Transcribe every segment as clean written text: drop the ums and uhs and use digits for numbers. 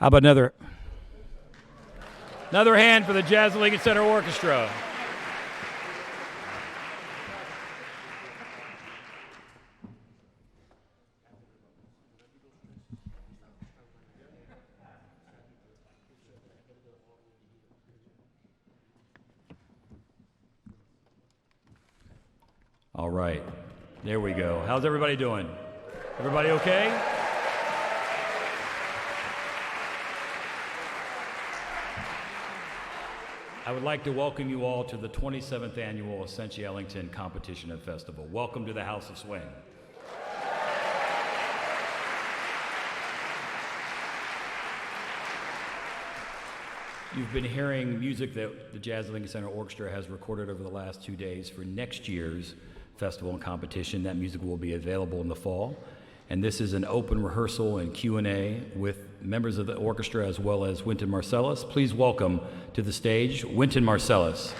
How about another hand for the Jazz Lincoln Center Orchestra? All right. There we go. How's everybody doing? Everybody okay? I would like to welcome you all to the 27th Annual Essentia Ellington Competition and Festival. Welcome to the House of Swing. You've been hearing music that the Jazz Lincoln Center Orchestra has recorded over the last 2 days for next year's festival and competition. That music will be available in the fall. And this is an open rehearsal and Q&A with members of the orchestra as well as Wynton Marsalis. Please welcome to the stage Wynton Marsalis.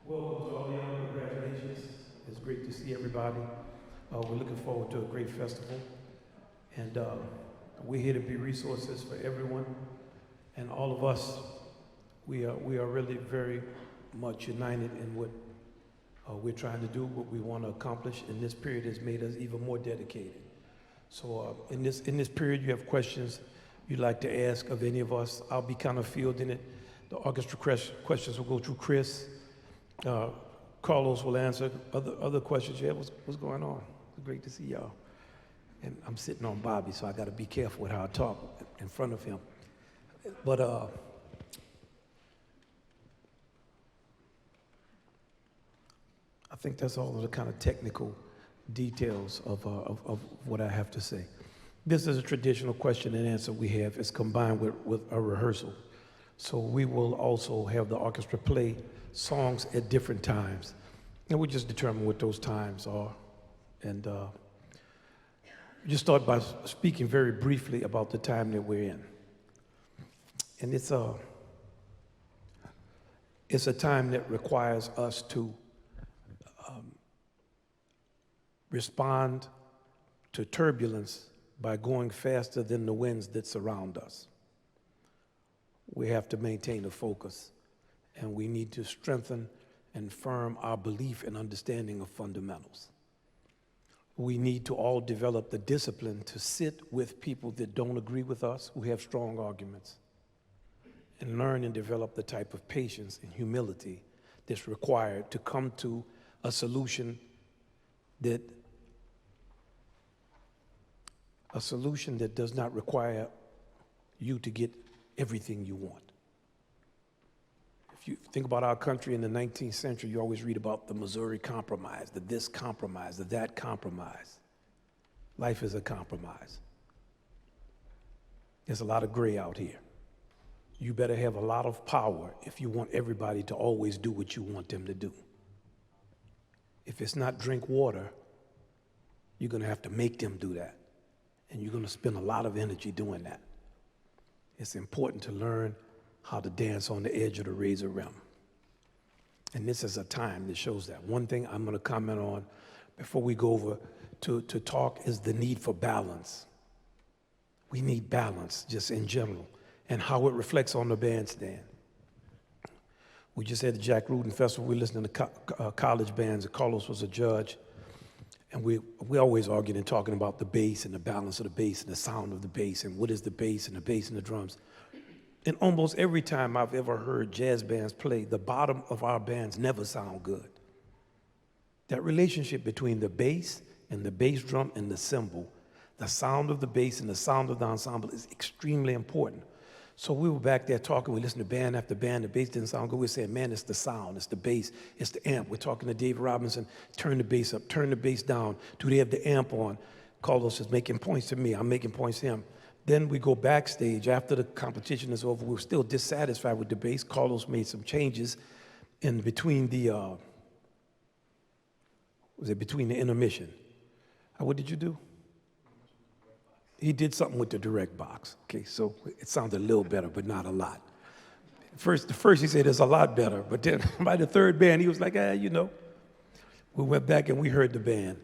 Welcome to all y'all. Congratulations. It's great to see everybody. We're looking forward to a great festival. And we're here to be resources for everyone. And all of us, we are really very much united in what we're trying to do, what we want to accomplish. And this period has made us even more dedicated. So in this period, you have questions you'd like to ask of any of us. I'll be kind of fielding it. The orchestra questions will go through Chris. Carlos will answer other questions. Yeah, what's going on? Great to see y'all. And I'm sitting on Bobby, so I got to be careful with how I talk in front of him. But I think that's all of the kind of technical details of what I have to say. This is a traditional question and answer we have. It's combined with a rehearsal. So we will also have the orchestra play songs at different times. And we just determine what those times are. And just start by speaking very briefly about the time that we're in. And it's a time that requires us to respond to turbulence by going faster than the winds that surround us. We have to maintain a focus, and we need to strengthen and firm our belief and understanding of fundamentals. We need to all develop the discipline to sit with people that don't agree with us, who have strong arguments, and learn and develop the type of patience and humility that's required to come to a solution that does not require you to get everything you want. If you think about our country in the 19th century, you always read about the Missouri Compromise, the this compromise, the that compromise. Life is a compromise. There's a lot of gray out here. You better have a lot of power if you want everybody to always do what you want them to do. If it's not drink water, you're going to have to make them do that. And you're going to spend a lot of energy doing that. It's important to learn how to dance on the edge of the razor rim. And this is a time that shows that. One thing I'm going to comment on before we go over to talk is the need for balance. We need balance just in general and how it reflects on the bandstand. We just had the Jack Rudin Festival. We're listening to college bands, and Carlos was a judge. And we always argued and talking about the bass and the balance of the bass and the sound of the bass and what is the bass and the drums. And almost every time I've ever heard jazz bands play, the bottom of our bands never sound good. That relationship between the bass and the bass drum and the cymbal, the sound of the bass and the sound of the ensemble is extremely important. So we were back there talking, we listened to band after band, the bass didn't sound good. We were saying, man, it's the sound, it's the bass, it's the amp. We're talking to Dave Robinson, turn the bass up, turn the bass down. Do they have the amp on? Carlos is making points to me, I'm making points to him. Then we go backstage, after the competition is over, we're still dissatisfied with the bass. Carlos made some changes in between the, between the intermission. What did you do? He did something with the direct box. Okay, so it sounded a little better, but not a lot. First he said it's a lot better, but then by the third band, he was like, you know. We went back and we heard the band.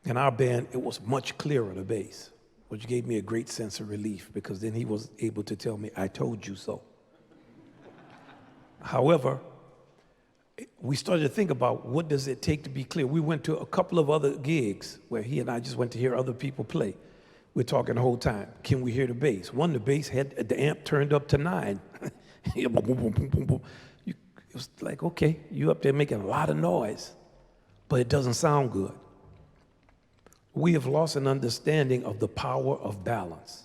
And our band, it was much clearer, the bass, which gave me a great sense of relief because then he was able to tell me, I told you so. However, we started to think about what does it take to be clear. We went to a couple of other gigs where he and I just went to hear other people play. We're talking the whole time. Can we hear the bass? One, the bass had the amp turned up to 9. It was like, okay, you up there making a lot of noise, but it doesn't sound good. We have lost an understanding of the power of balance.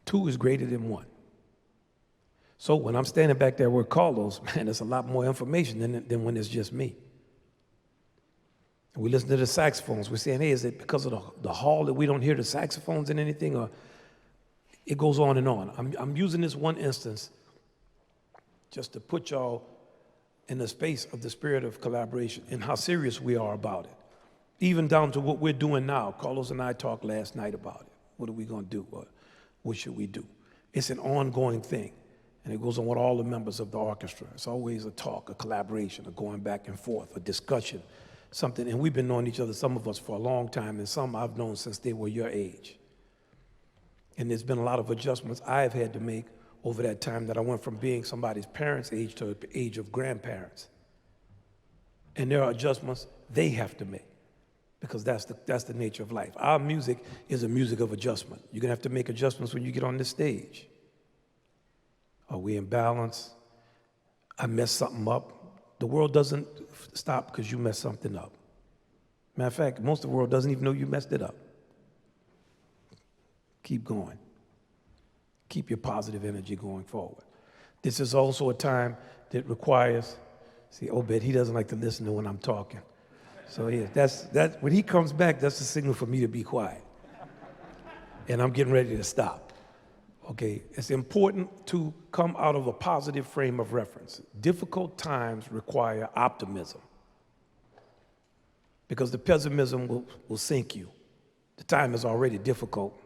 2 is greater than 1. So when I'm standing back there with Carlos, man, there's a lot more information than when it's just me. And we listen to the saxophones. We're saying, hey, is it because of the hall that we don't hear the saxophones in anything? Or it goes on and on. I'm using this one instance just to put y'all in the space of the spirit of collaboration and how serious we are about it. Even down to what we're doing now. Carlos and I talked last night about it. What are we going to do? What should we do? It's an ongoing thing. And it goes on with all the members of the orchestra. It's always a talk, a collaboration, a going back and forth, a discussion, something. And we've been knowing each other, some of us, for a long time, and some I've known since they were your age. And there's been a lot of adjustments I've had to make over that time that I went from being somebody's parents' age to the age of grandparents. And there are adjustments they have to make because that's the nature of life. Our music is a music of adjustment. You're going to have to make adjustments when you get on this stage. Are we in balance? I messed something up. The world doesn't stop because you messed something up. Matter of fact, most of the world doesn't even know you messed it up. Keep going. Keep your positive energy going forward. This is also a time that requires, see, Obed, he doesn't like to listen to when I'm talking. So yeah, that's when he comes back, that's a signal for me to be quiet. And I'm getting ready to stop. Okay, it's important to come out of a positive frame of reference. Difficult times require optimism because the pessimism will sink you. The time is already difficult.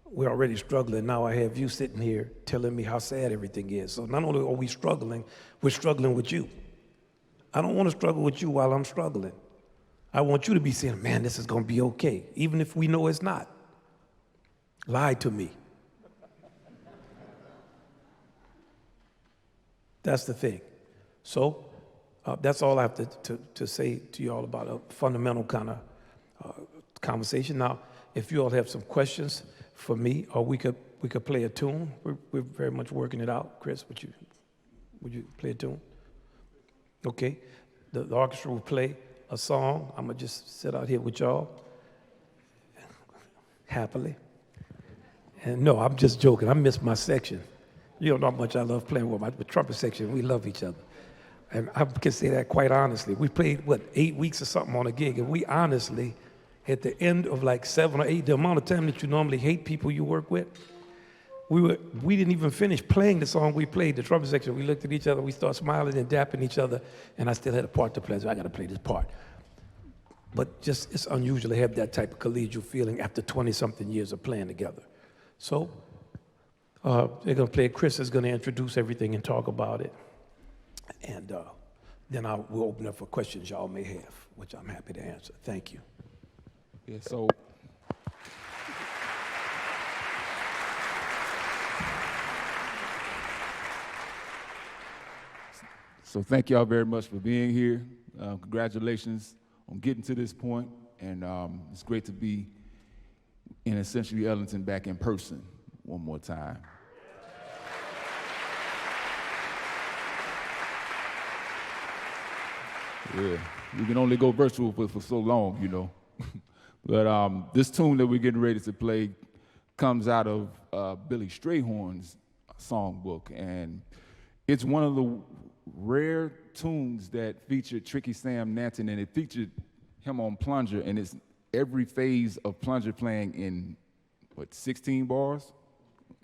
We're already struggling. Now I have you sitting here telling me how sad everything is. So not only are we struggling, we're struggling with you. I don't want to struggle with you while I'm struggling. I want you to be saying, man, this is going to be okay, even if we know it's not. Lie to me. That's the thing. So that's all I have to say to you all about a fundamental kind of conversation. Now, if you all have some questions for me, or we could play a tune. We're very much working it out. Chris, would you play a tune? Okay. The orchestra will play a song. I'm gonna just sit out here with y'all happily. And no, I'm just joking. I miss my section. You don't know how much I love playing with my trumpet section. We love each other. And I can say that quite honestly. We played, 8 weeks or something on a gig, and we honestly, at the end of like 7 or 8, the amount of time that you normally hate people you work with, we didn't even finish playing the song we played, the trumpet section. We looked at each other, we started smiling and dapping each other, and I still had a part to play, so I got to play this part. But just, it's unusual to have that type of collegial feeling after 20-something years of playing together. So, they're going to play. Chris is going to introduce everything and talk about it. And then we'll open up for questions y'all may have, which I'm happy to answer. Thank you. Yeah, so thank y'all very much for being here. Congratulations on getting to this point. And it's great to be in essentially Ellington back in person one more time. Yeah, we can only go virtual for so long, you know. But this tune that we're getting ready to play comes out of Billy Strayhorn's songbook, and it's one of the rare tunes that featured Tricky Sam Nanton, and it featured him on plunger, and it's every phase of plunger playing in, 16 bars?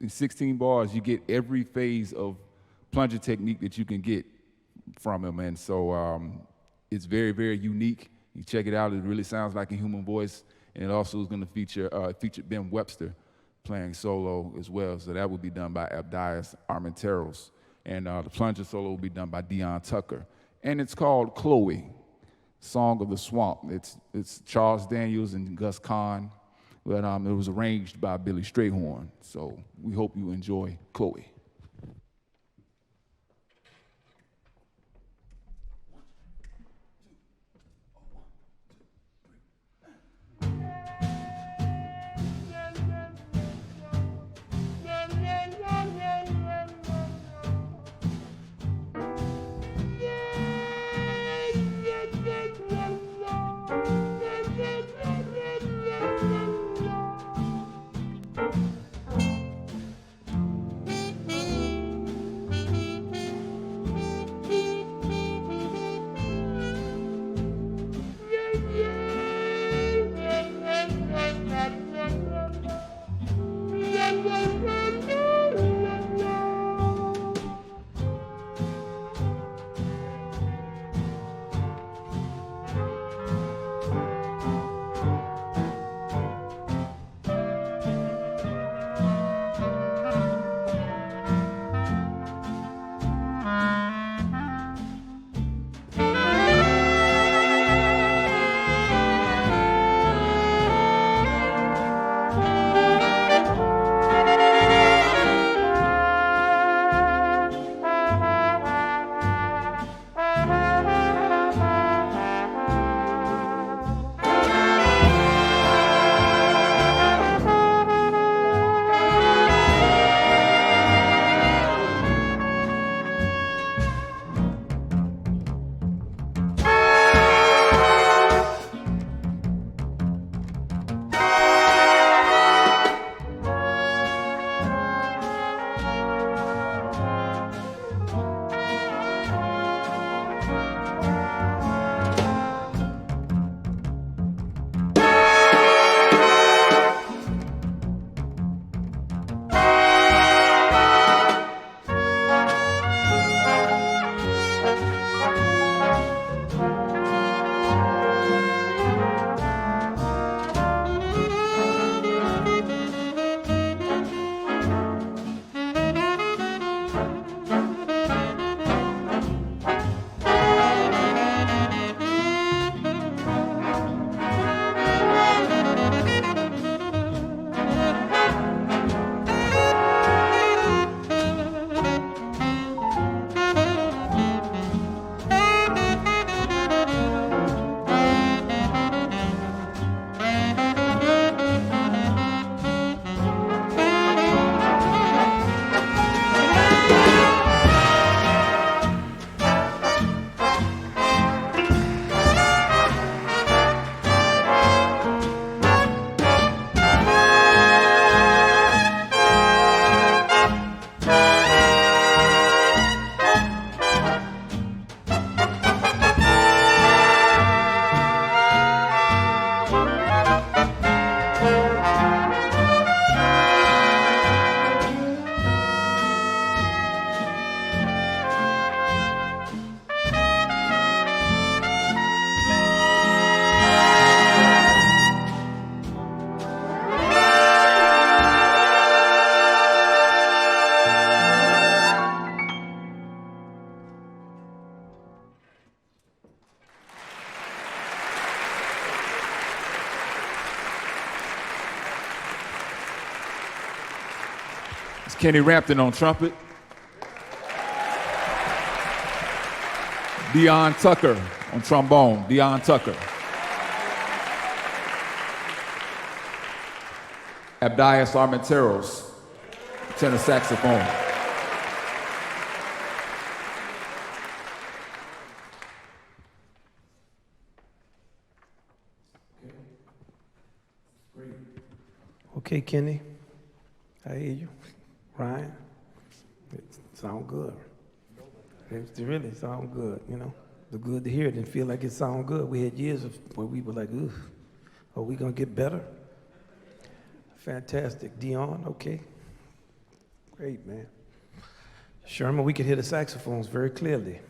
In 16 bars, you get every phase of plunger technique that you can get from him, and so it's very, very unique. You check it out, it really sounds like a human voice, and it also is going to feature Ben Webster playing solo as well, so that will be done by Abdias Armenteros, and the plunger solo will be done by Dion Tucker, and it's called Chloe, Song of the Swamp. It's Charles Daniels and Gus Kahn, but it was arranged by Billy Strayhorn. So we hope you enjoy Chloe. Kenny Rampton on trumpet. Dion Tucker on trombone. Dion Tucker. Abdias Armenteros, tenor saxophone. Okay, Kenny, I hear you. Ryan, it sound good. It really sound good, you know. It's good to hear it and feel like it sound good. We had years where we were like, ooh, are we gonna get better? Fantastic. Dion, okay. Great, man. Sherman, we could hear the saxophones very clearly.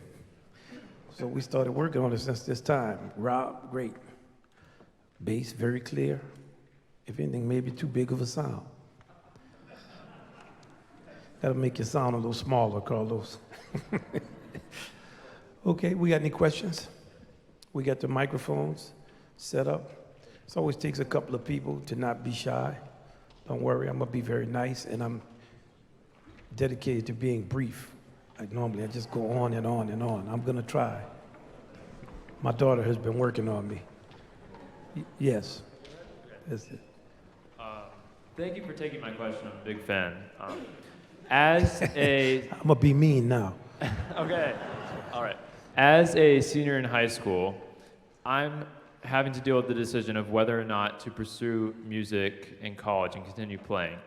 So we started working on it since this time. Rob, great. Bass, very clear. If anything, maybe too big of a sound. That'll make your sound a little smaller, Carlos. Okay, we got any questions? We got the microphones set up. It always takes a couple of people to not be shy. Don't worry, I'm gonna be very nice, and I'm dedicated to being brief. Like normally, I just go on and on and on. I'm gonna try. My daughter has been working on me. Yes. That's it. Thank you for taking my question. I'm a big fan. As a I'm gonna be mean now. Okay, all right. As a senior in high school, I'm having to deal with the decision of whether or not to pursue music in college and continue playing.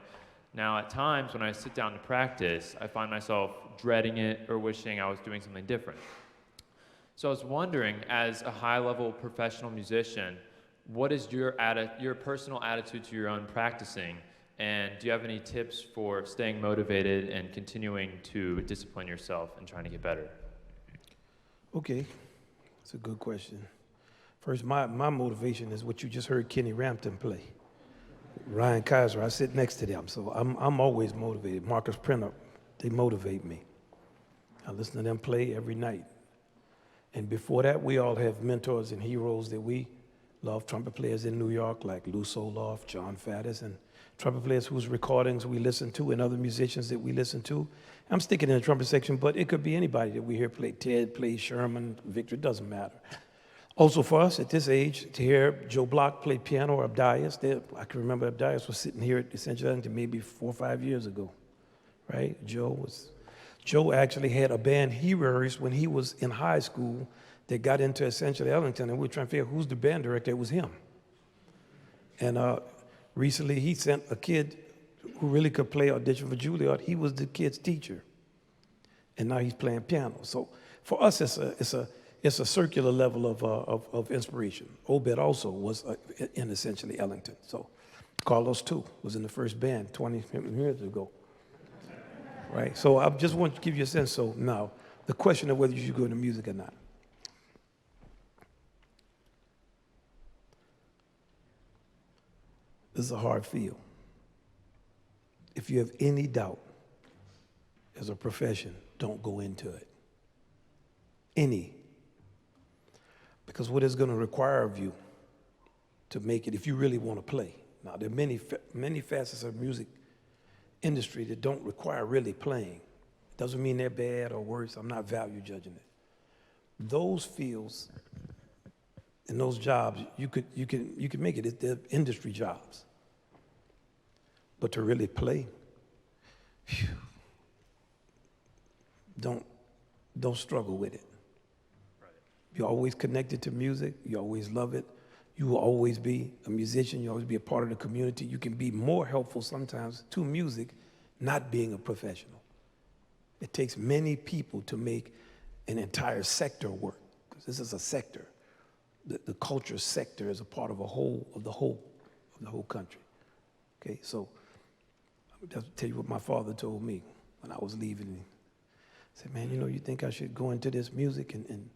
Now, at times when I sit down to practice, I find myself dreading it or wishing I was doing something different. So I was wondering, as a high-level professional musician, what is your personal attitude to your own practicing? And do you have any tips for staying motivated and continuing to discipline yourself and trying to get better? Okay, that's a good question. First, my motivation is what you just heard Kenny Rampton play. Ryan Kaiser, I sit next to them, so I'm always motivated. Marcus Printup, they motivate me. I listen to them play every night. And before that, we all have mentors and heroes that we love, trumpet players in New York like Lou Soloff, John Faddis, and trumpet players whose recordings we listen to and other musicians that we listen to. I'm sticking in the trumpet section, but it could be anybody that we hear play. Ted plays Sherman, Victor, it doesn't matter. Also for us at this age, to hear Joe Block play piano or Abdias, I can remember Abdias was sitting here at Essential Ellington maybe 4 or 5 years ago, right? Joe actually had a band he rehearsed when he was in high school that got into Essential Ellington, and we were trying to figure out who's the band director. It was him. And recently he sent a kid who really could play audition for Juilliard. He was the kid's teacher, and now he's playing piano. So for us, it's a circular level of inspiration. Obed also was in essentially Ellington. So Carlos too was in the first band 20 years ago, right? So I just want to give you a sense. So now the question of whether you should go into music or not. This is a hard field. If you have any doubt as a profession, don't go into it. Any. Because what it's going to require of you to make it, if you really want to play. Now, there are many facets of music industry that don't require really playing. Doesn't mean they're bad or worse. I'm not value judging it. Those fields and those jobs, you can make it. They're industry jobs. But to really play, phew, don't struggle with it. You're always connected to music. You always love it. You will always be a musician. You'll always be a part of the community. You can be more helpful sometimes to music not being a professional. It takes many people to make an entire sector work. Because this is a sector. The culture sector is a part of the whole country. Okay, so I'll tell you what my father told me when I was leaving. He said, man, you think I should go into this music? And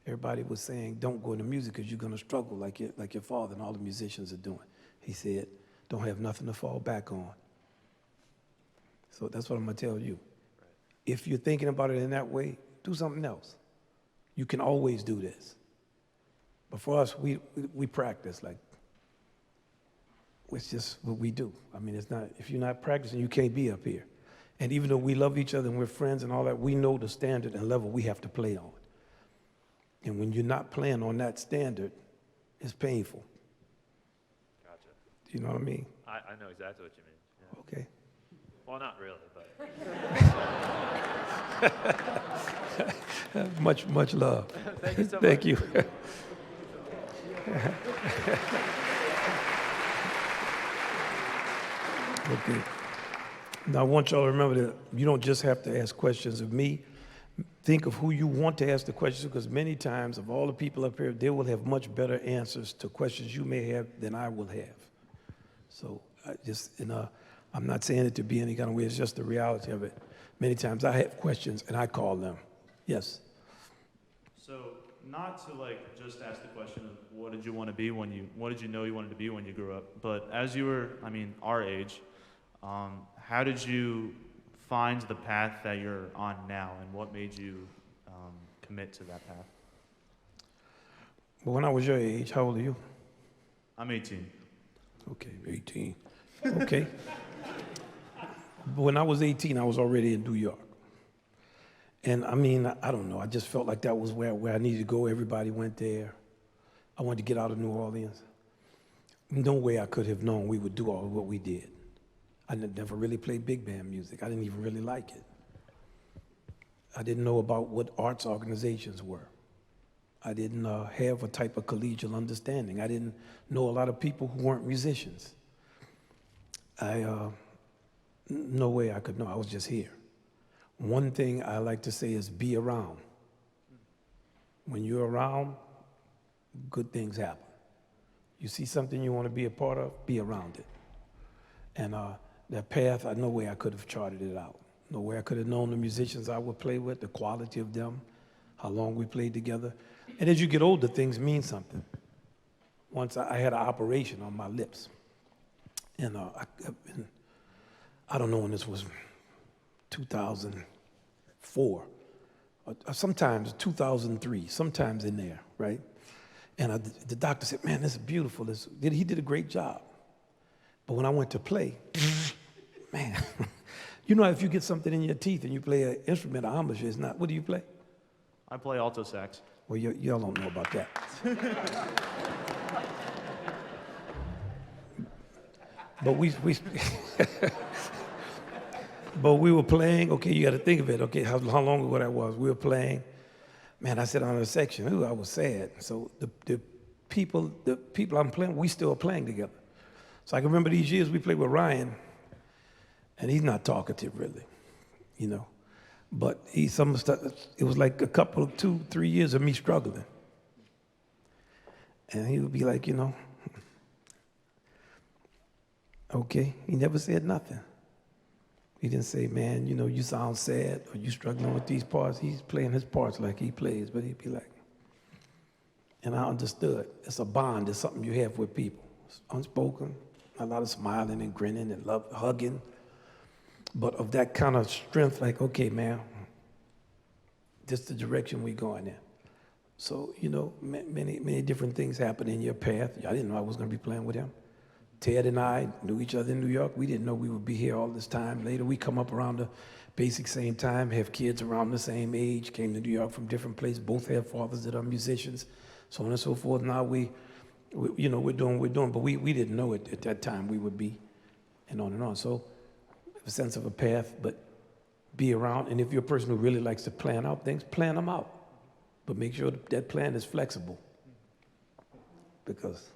everybody was saying, don't go into music because you're going to struggle like your father and all the musicians are doing. He said, don't have nothing to fall back on. So that's what I'm going to tell you. Right. If you're thinking about it in that way, do something else. You can always do this. But for us, we practice like, it's just what we do. I mean, it's not, if you're not practicing, you can't be up here. And even though we love each other and we're friends and all that, we know the standard and level we have to play on. And when you're not playing on that standard, it's painful. Gotcha. Do you know what I mean? I know exactly what you mean. Yeah. Okay. Well, not really, but. Much love. Thank you so much. Thank you. Okay. Now, I want y'all to remember that you don't just have to ask questions of me. Think of who you want to ask the questions, because many times of all the people up here, they will have much better answers to questions you may have than I will have. So I'm not saying it to be any kind of way. It's just the reality of it. Many times I have questions and I call them. Yes. So not to just ask the question of what did you want to be what did you know you wanted to be when you grew up, but as you were, our age, how did you find the path that you're on now, and what made you commit to that path? But when I was your age, how old are you? I'm 18. Okay, 18. Okay. But when I was 18, I was already in New York. And I mean, I don't know, I just felt like that was where I needed to go. Everybody went there. I wanted to get out of New Orleans. No way I could have known we would do all of what we did. I never really played big band music. I didn't even really like it. I didn't know about what arts organizations were. I didn't have a type of collegial understanding. I didn't know a lot of people who weren't musicians. No way I could know. I was just here. One thing I like to say is be around. When you're around, good things happen. You see something you want to be a part of, be around it. And that path, no way I could have charted it out. No way I could have known the musicians I would play with, the quality of them, how long we played together. And as you get older, things mean something. Once I had an operation on my lips. And I don't know when this was, 2004, or sometimes 2003, sometimes in there, right? And the doctor said, man, this is beautiful. He did a great job. But when I went to play, man, you know, if you get something in your teeth and you play an instrument, an embouchure, it's not, what do you play? I play alto sax. Well, y'all don't know about that. But but we were playing, okay, you got to think of it, okay, how long ago that was. We were playing, man, I sat on a section, ooh, I was sad. So the people I'm playing, we still are playing together. So I can remember these years we played with Ryan, and he's not talkative really, you know. But it was like a couple of 2-3 years of me struggling. And he would be like, you know, okay, he never said nothing. He didn't say, man, you know, you sound sad or you struggling with these parts. He's playing his parts like he plays, but he'd be like, and I understood. It's a bond. It's something you have with people. It's unspoken, a lot of smiling and grinning and love, hugging, but of that kind of strength, like, okay, man, this is the direction we're going in. So, you know, many different things happen in your path. I didn't know I was going to be playing with him. Ted and I knew each other in New York. We didn't know we would be here all this time. Later, we come up around the basic same time, have kids around the same age, came to New York from different places, both have fathers that are musicians, so on and so forth. Now we're doing what we're doing, but we didn't know it at that time we would be, and on and on. So a sense of a path, but be around. And if you're a person who really likes to plan out things, plan them out. But make sure that plan is flexible, because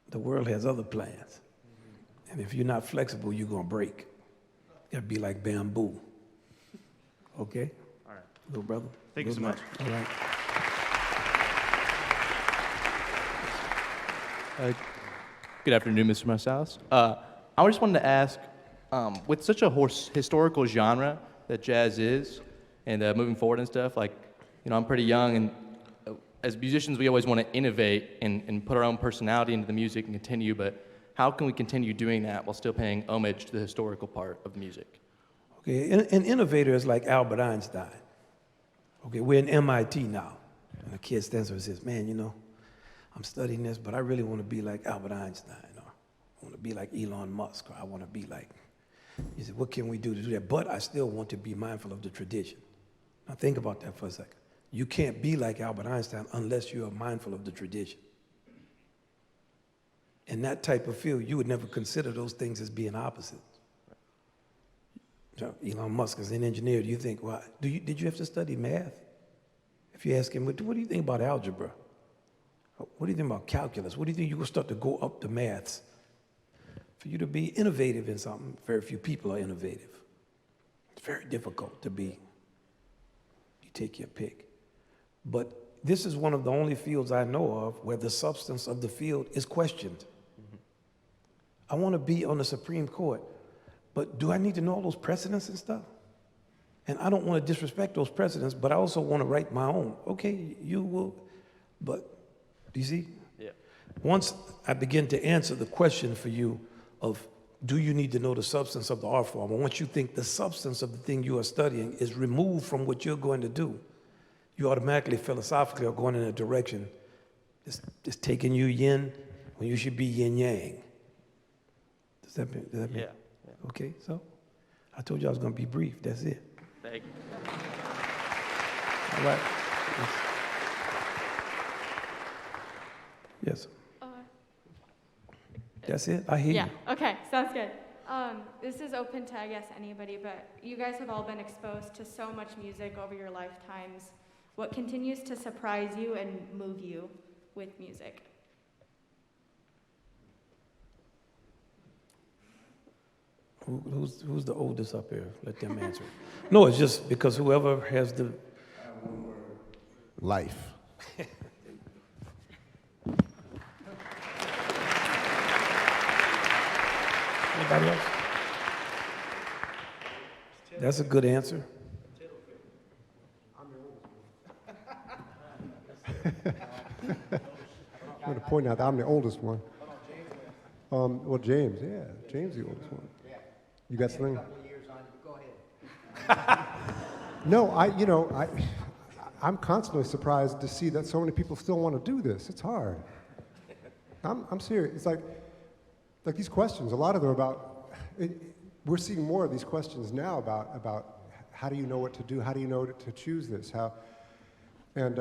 the world has other plans. And if you're not flexible, you're going to break. You got to be like bamboo. Okay? All right. Little brother? Thank you so much. All right. Good afternoon, Mr. Marsalis. I just wanted to ask, with such a historical genre that jazz is, and moving forward and stuff, like, you know, I'm pretty young, and as musicians, we always want to innovate and put our own personality into the music and continue, but how can we continue doing that while still paying homage to the historical part of music? Okay, an innovator is like Albert Einstein. Okay, we're in MIT now, and a kid stands up and says, man, you know, I'm studying this, but I really want to be like Albert Einstein, or I want to be like Elon Musk, or I want to be like, he said, what can we do to do that? But I still want to be mindful of the tradition. Now think about that for a second. You can't be like Albert Einstein unless you are mindful of the tradition. In that type of field, you would never consider those things as being opposite. So Elon Musk is an engineer. Do you think, well, did you have to study math? If you ask him, what do you think about algebra? What do you think about calculus? What do you think you will start to go up the maths? For you to be innovative in something, very few people are innovative. It's very difficult to be. You take your pick. But this is one of the only fields I know of where the substance of the field is questioned. Mm-hmm. I want to be on the Supreme Court, but do I need to know all those precedents and stuff? And I don't want to disrespect those precedents, but I also want to write my own. Okay, you will, but do you see? Yeah. Once I begin to answer the question for you of do you need to know the substance of the art form, or once you think the substance of the thing you are studying is removed from what you're going to do, you automatically philosophically are going in a direction that's taking you yin when you should be yin yang. Does that mean? Yeah. Okay, so I told you I was going to be brief. That's it. Thank you. All right. Yes. That's it. I hear Yeah, you. okay, sounds good. This is open to, I guess, anybody, but you guys have all been exposed to so much music over your lifetimes. What continues to surprise you and move you with music? Who's the oldest up here? Let them answer. No, it's just because whoever has the... Life. Anybody else? That's a good answer. I'm going to point out that I'm the oldest one. Well, James, yeah, James the oldest one. You got something? Go ahead. No, I'm constantly surprised to see that so many people still want to do this. It's hard. I'm serious. It's like these questions. A lot of them about. We're seeing more of these questions now about how do you know what to do? How do you know to choose this? How? And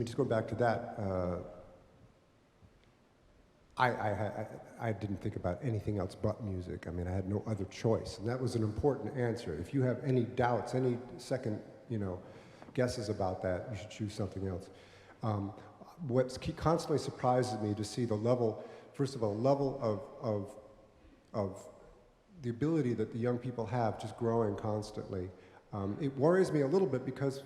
just going back to that. I didn't think about anything else but music. I mean, I had no other choice, and that was an important answer. If you have any doubts, any second, guesses about that, you should choose something else. What constantly surprises me to see the level, first of all, of the ability that the young people have, just growing constantly. It worries me a little bit because,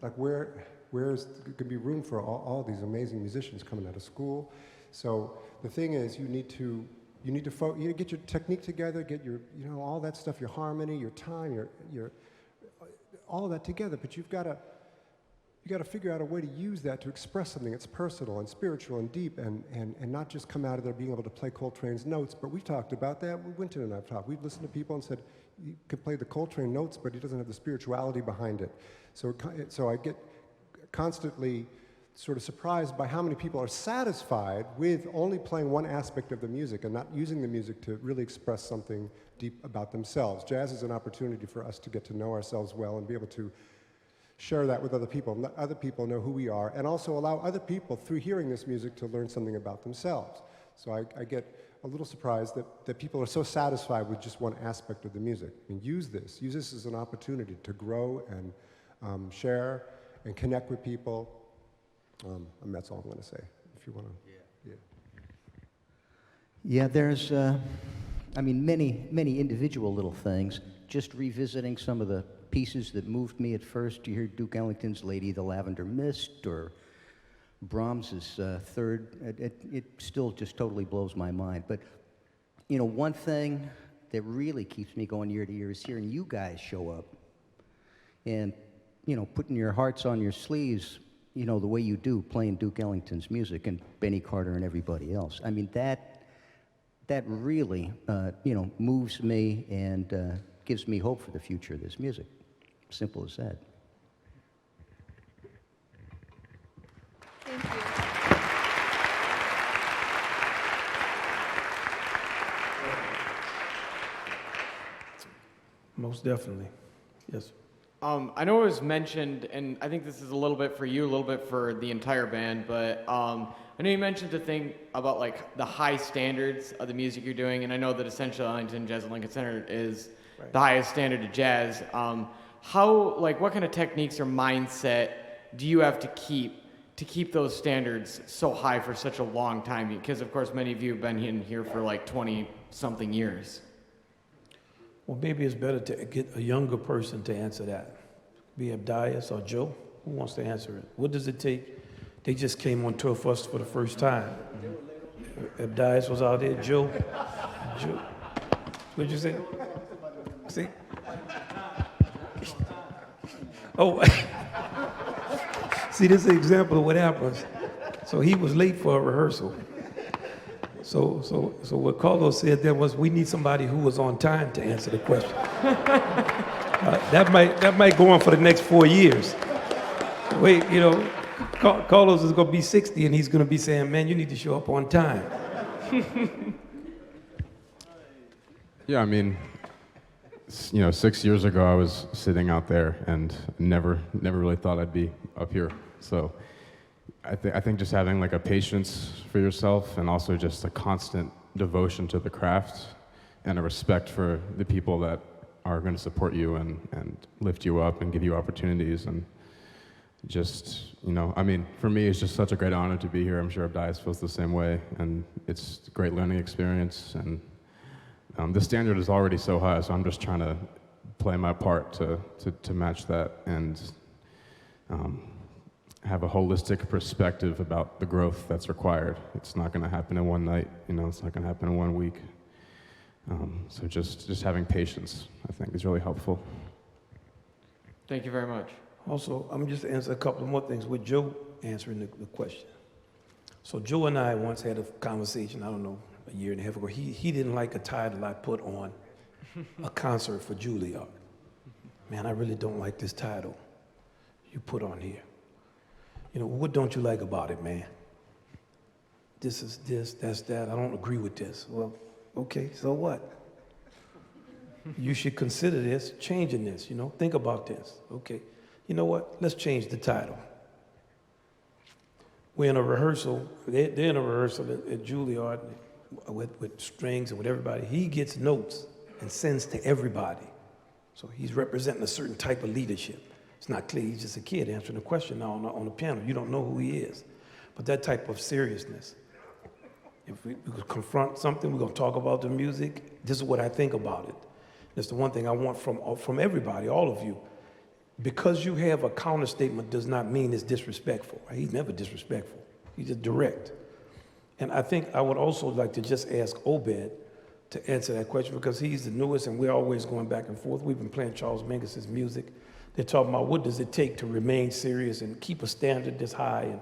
like, where's going to be room for all these amazing musicians coming out of school? So the thing is, you need to get your technique together, get your, all that stuff, your harmony, your time, your all of that together. But you got to figure out a way to use that to express something that's personal and spiritual and deep, and not just come out of there being able to play Coltrane's notes. But we talked about that. Wynton and I've talked. We've listened to people and said, you can play the Coltrane notes, but he doesn't have the spirituality behind it. So I get constantly sort of surprised by how many people are satisfied with only playing one aspect of the music and not using the music to really express something deep about themselves. Jazz is an opportunity for us to get to know ourselves well and be able to share that with other people, let other people know who we are, and also allow other people, through hearing this music, to learn something about themselves. So I get a little surprised that people are so satisfied with just one aspect of the music. I mean, use this as an opportunity to grow and share and connect with people. And that's all I'm going to say, if you want to. Yeah, there's, many individual little things. Just revisiting some of the pieces that moved me at first. You hear Duke Ellington's Lady of the Lavender Mist, or Brahms's Third. It still just totally blows my mind. But, one thing that really keeps me going year to year is hearing you guys show up and, putting your hearts on your sleeves, the way you do, playing Duke Ellington's music and Benny Carter and everybody else. I mean, that really, moves me and gives me hope for the future of this music. Simple as that. Thank you. Most definitely. Yes. I know it was mentioned, and I think this is a little bit for you, a little bit for the entire band, but I know you mentioned the thing about like the high standards of the music you're doing, and I know that essentially Ellington Jazz at Lincoln Center is the highest standard of jazz. What kind of techniques or mindset do you have to keep those standards so high for such a long time? Because of course many of you have been in here for like 20-something years. Well, maybe it's better to get a younger person to answer that. Be it Dias or Joe. Who wants to answer it? What does it take? They just came on tour for us for the first time. If Dias was out there, Joe. What'd you say? See? Oh, see, this is an example of what happens. So he was late for a rehearsal. So what Carlos said there was, we need somebody who was on time to answer the question. That might go on for the next 4 years. Wait, Carlos is going to be 60 and he's going to be saying, man, you need to show up on time. Yeah, I mean, 6 years ago I was sitting out there and never really thought I'd be up here. So I think just having like a patience for yourself and also just a constant devotion to the craft and a respect for the people that are going to support you and lift you up and give you opportunities, and just, I mean, for me, it's just such a great honor to be here. I'm sure Abdias feels the same way, and it's a great learning experience, and the standard is already so high, so I'm just trying to play my part to match that and have a holistic perspective about the growth that's required. It's not going to happen in one night, it's not going to happen in 1 week. So just having patience, I think, is really helpful. Thank you very much. Also, I'm just answer a couple more things with Joe answering the question. So Joe and I once had a conversation, I don't know, a year and a half ago. He didn't like a title I put on a concert for Juilliard. Man, I really don't like this title you put on here. What don't you like about it, man? This is this, that's that. I don't agree with this. Well, okay, so what? You should consider this, changing this, think about this. Okay, you know what? Let's change the title. We're in a rehearsal, they're in a rehearsal at Juilliard with strings and with everybody. He gets notes and sends to everybody. So he's representing a certain type of leadership. It's not clear, he's just a kid answering a question now on the piano. You don't know who he is. But that type of seriousness. If we confront something, we're going to talk about the music. This is what I think about it. That's the one thing I want from everybody, all of you. Because you have a counter statement does not mean it's disrespectful. He's never disrespectful. He's just direct. And I think I would also like to just ask Obed to answer that question, because he's the newest and we're always going back and forth. We've been playing Charles Mingus's music. They're talking about what does it take to remain serious and keep a standard this high. And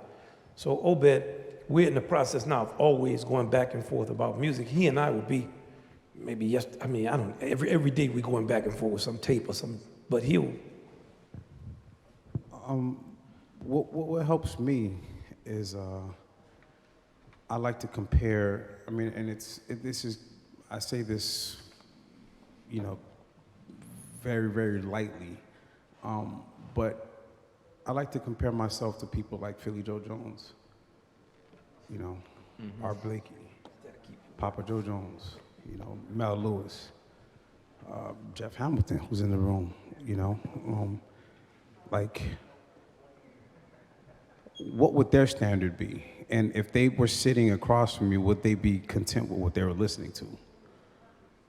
so Obed, we're in the process now of always going back and forth about music. He and I would be maybe every day we're going back and forth with some tape or something, but he'll. What helps me is I like to compare. I mean, and I say this, very, very lightly, but I like to compare myself to people like Philly Joe Jones, Art Blakey, Papa Joe Jones, Mel Lewis, Jeff Hamilton, who's in the room, what would their standard be? And if they were sitting across from you, would they be content with what they were listening to?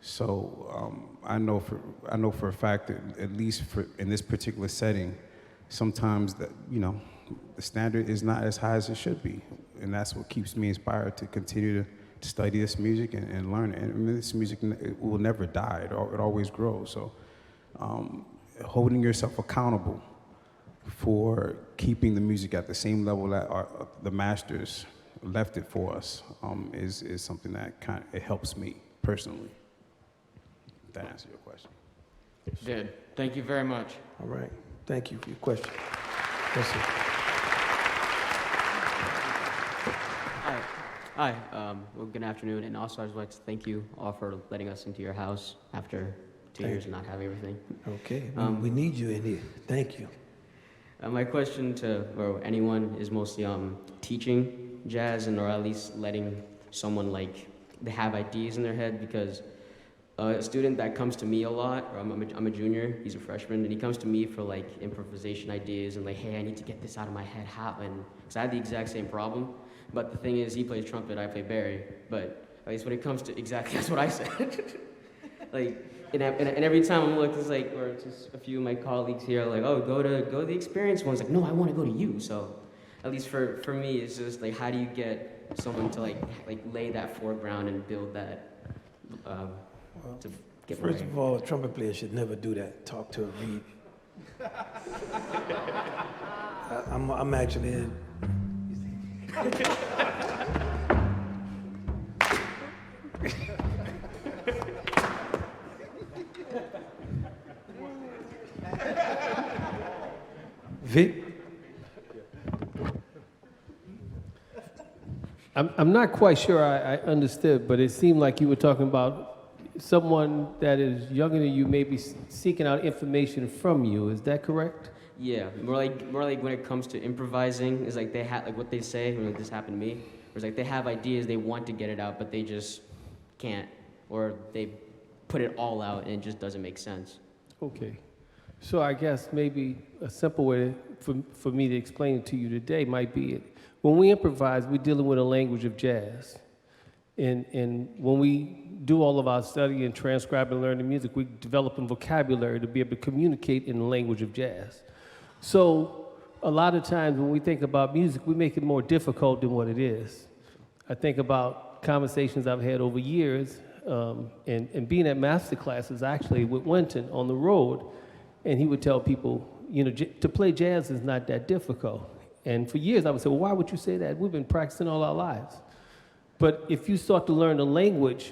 So I know for a fact that at least in this particular setting, sometimes the standard is not as high as it should be, and that's what keeps me inspired to continue to study this music and learn it. And I mean, this music will never die; it always grows. So holding yourself accountable for keeping the music at the same level that the masters left it for us is something that it helps me personally. If that answers your question. It did. Thank you very much. All right. Thank you for your question. Yes, sir. Hi. Well, good afternoon, and also I'd like to thank you all for letting us into your house after 2 years of not having everything. Okay. We need you in here. Thank you. My question to anyone is mostly teaching jazz, or at least letting someone they have ideas in their head, because a student that comes to me a lot, or I'm a junior, he's a freshman, and he comes to me for improvisation ideas and hey, I need to get this out of my head. How? And because I had the exact same problem, but the thing is, he plays trumpet, I play Barry, but at least when it comes to exactly that's what I said. And every time I'm or just a few of my colleagues here are oh, go to the experienced ones. No, I want to go to you. So, at least for me, it's just how do you get someone to lay that foreground and build that to get First of all, a trumpet player should never do that. Talk to a reed. I'm actually. I'm not quite sure I understood, but it seemed like you were talking about someone that is younger than you may be seeking out information from you. Is that correct? Yeah, more like when it comes to improvising, is like they have like what they say. When this happened to me, it's like they have ideas, they want to get it out, but they just can't, or they put it all out and it just doesn't make sense. Okay. So I guess maybe a simple way for me to explain it to you today might be when we improvise, we're dealing with a language of jazz. And when we do all of our study and transcribe and learn the music, we develop a vocabulary to be able to communicate in the language of jazz. So a lot of times when we think about music, we make it more difficult than what it is. I think about conversations I've had over years and being at master classes actually with Wynton on the road, and he would tell people, you know, to play jazz is not that difficult. And for years I would say, well, why would you say that? We've been practicing all our lives. But if you start to learn the language,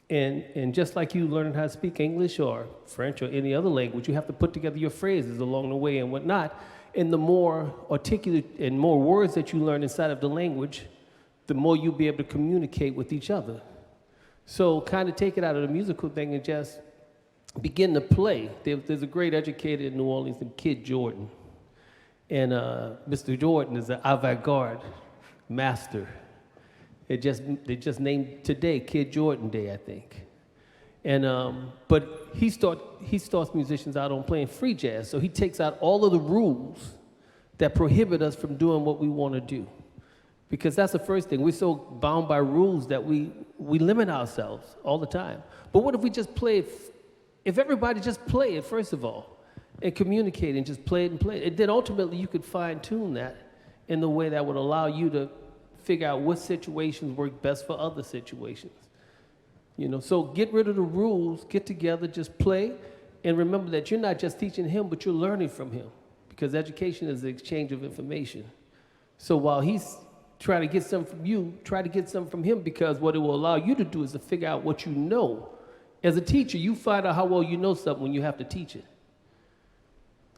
and just like you learning how to speak English or French or any other language, you have to put together your phrases along the way and whatnot. And the more articulate and more words that you learn inside of the language, the more you'll be able to communicate with each other. So kind of take it out of the musical thing and just begin to play. There's a great educator in New Orleans named Kid Jordan. And Mr. Jordan is an avant-garde master. They just named today Kid Jordan Day, I think. And but he starts musicians out on playing free jazz. So he takes out all of the rules that prohibit us from doing what we want to do. Because that's the first thing. We're so bound by rules that we limit ourselves all the time. But what if we just play it? If everybody just play it, first of all, and communicate and just play it and play it, and then ultimately you could fine-tune that in the way that would allow you to figure out what situations work best for other situations. You know, so get rid of the rules, get together, just play, and remember that you're not just teaching him, but you're learning from him, because education is the exchange of information. So while he's trying to get something from you, try to get something from him, because what it will allow you to do is to figure out what you know. As a teacher, you find out how well you know something when you have to teach it.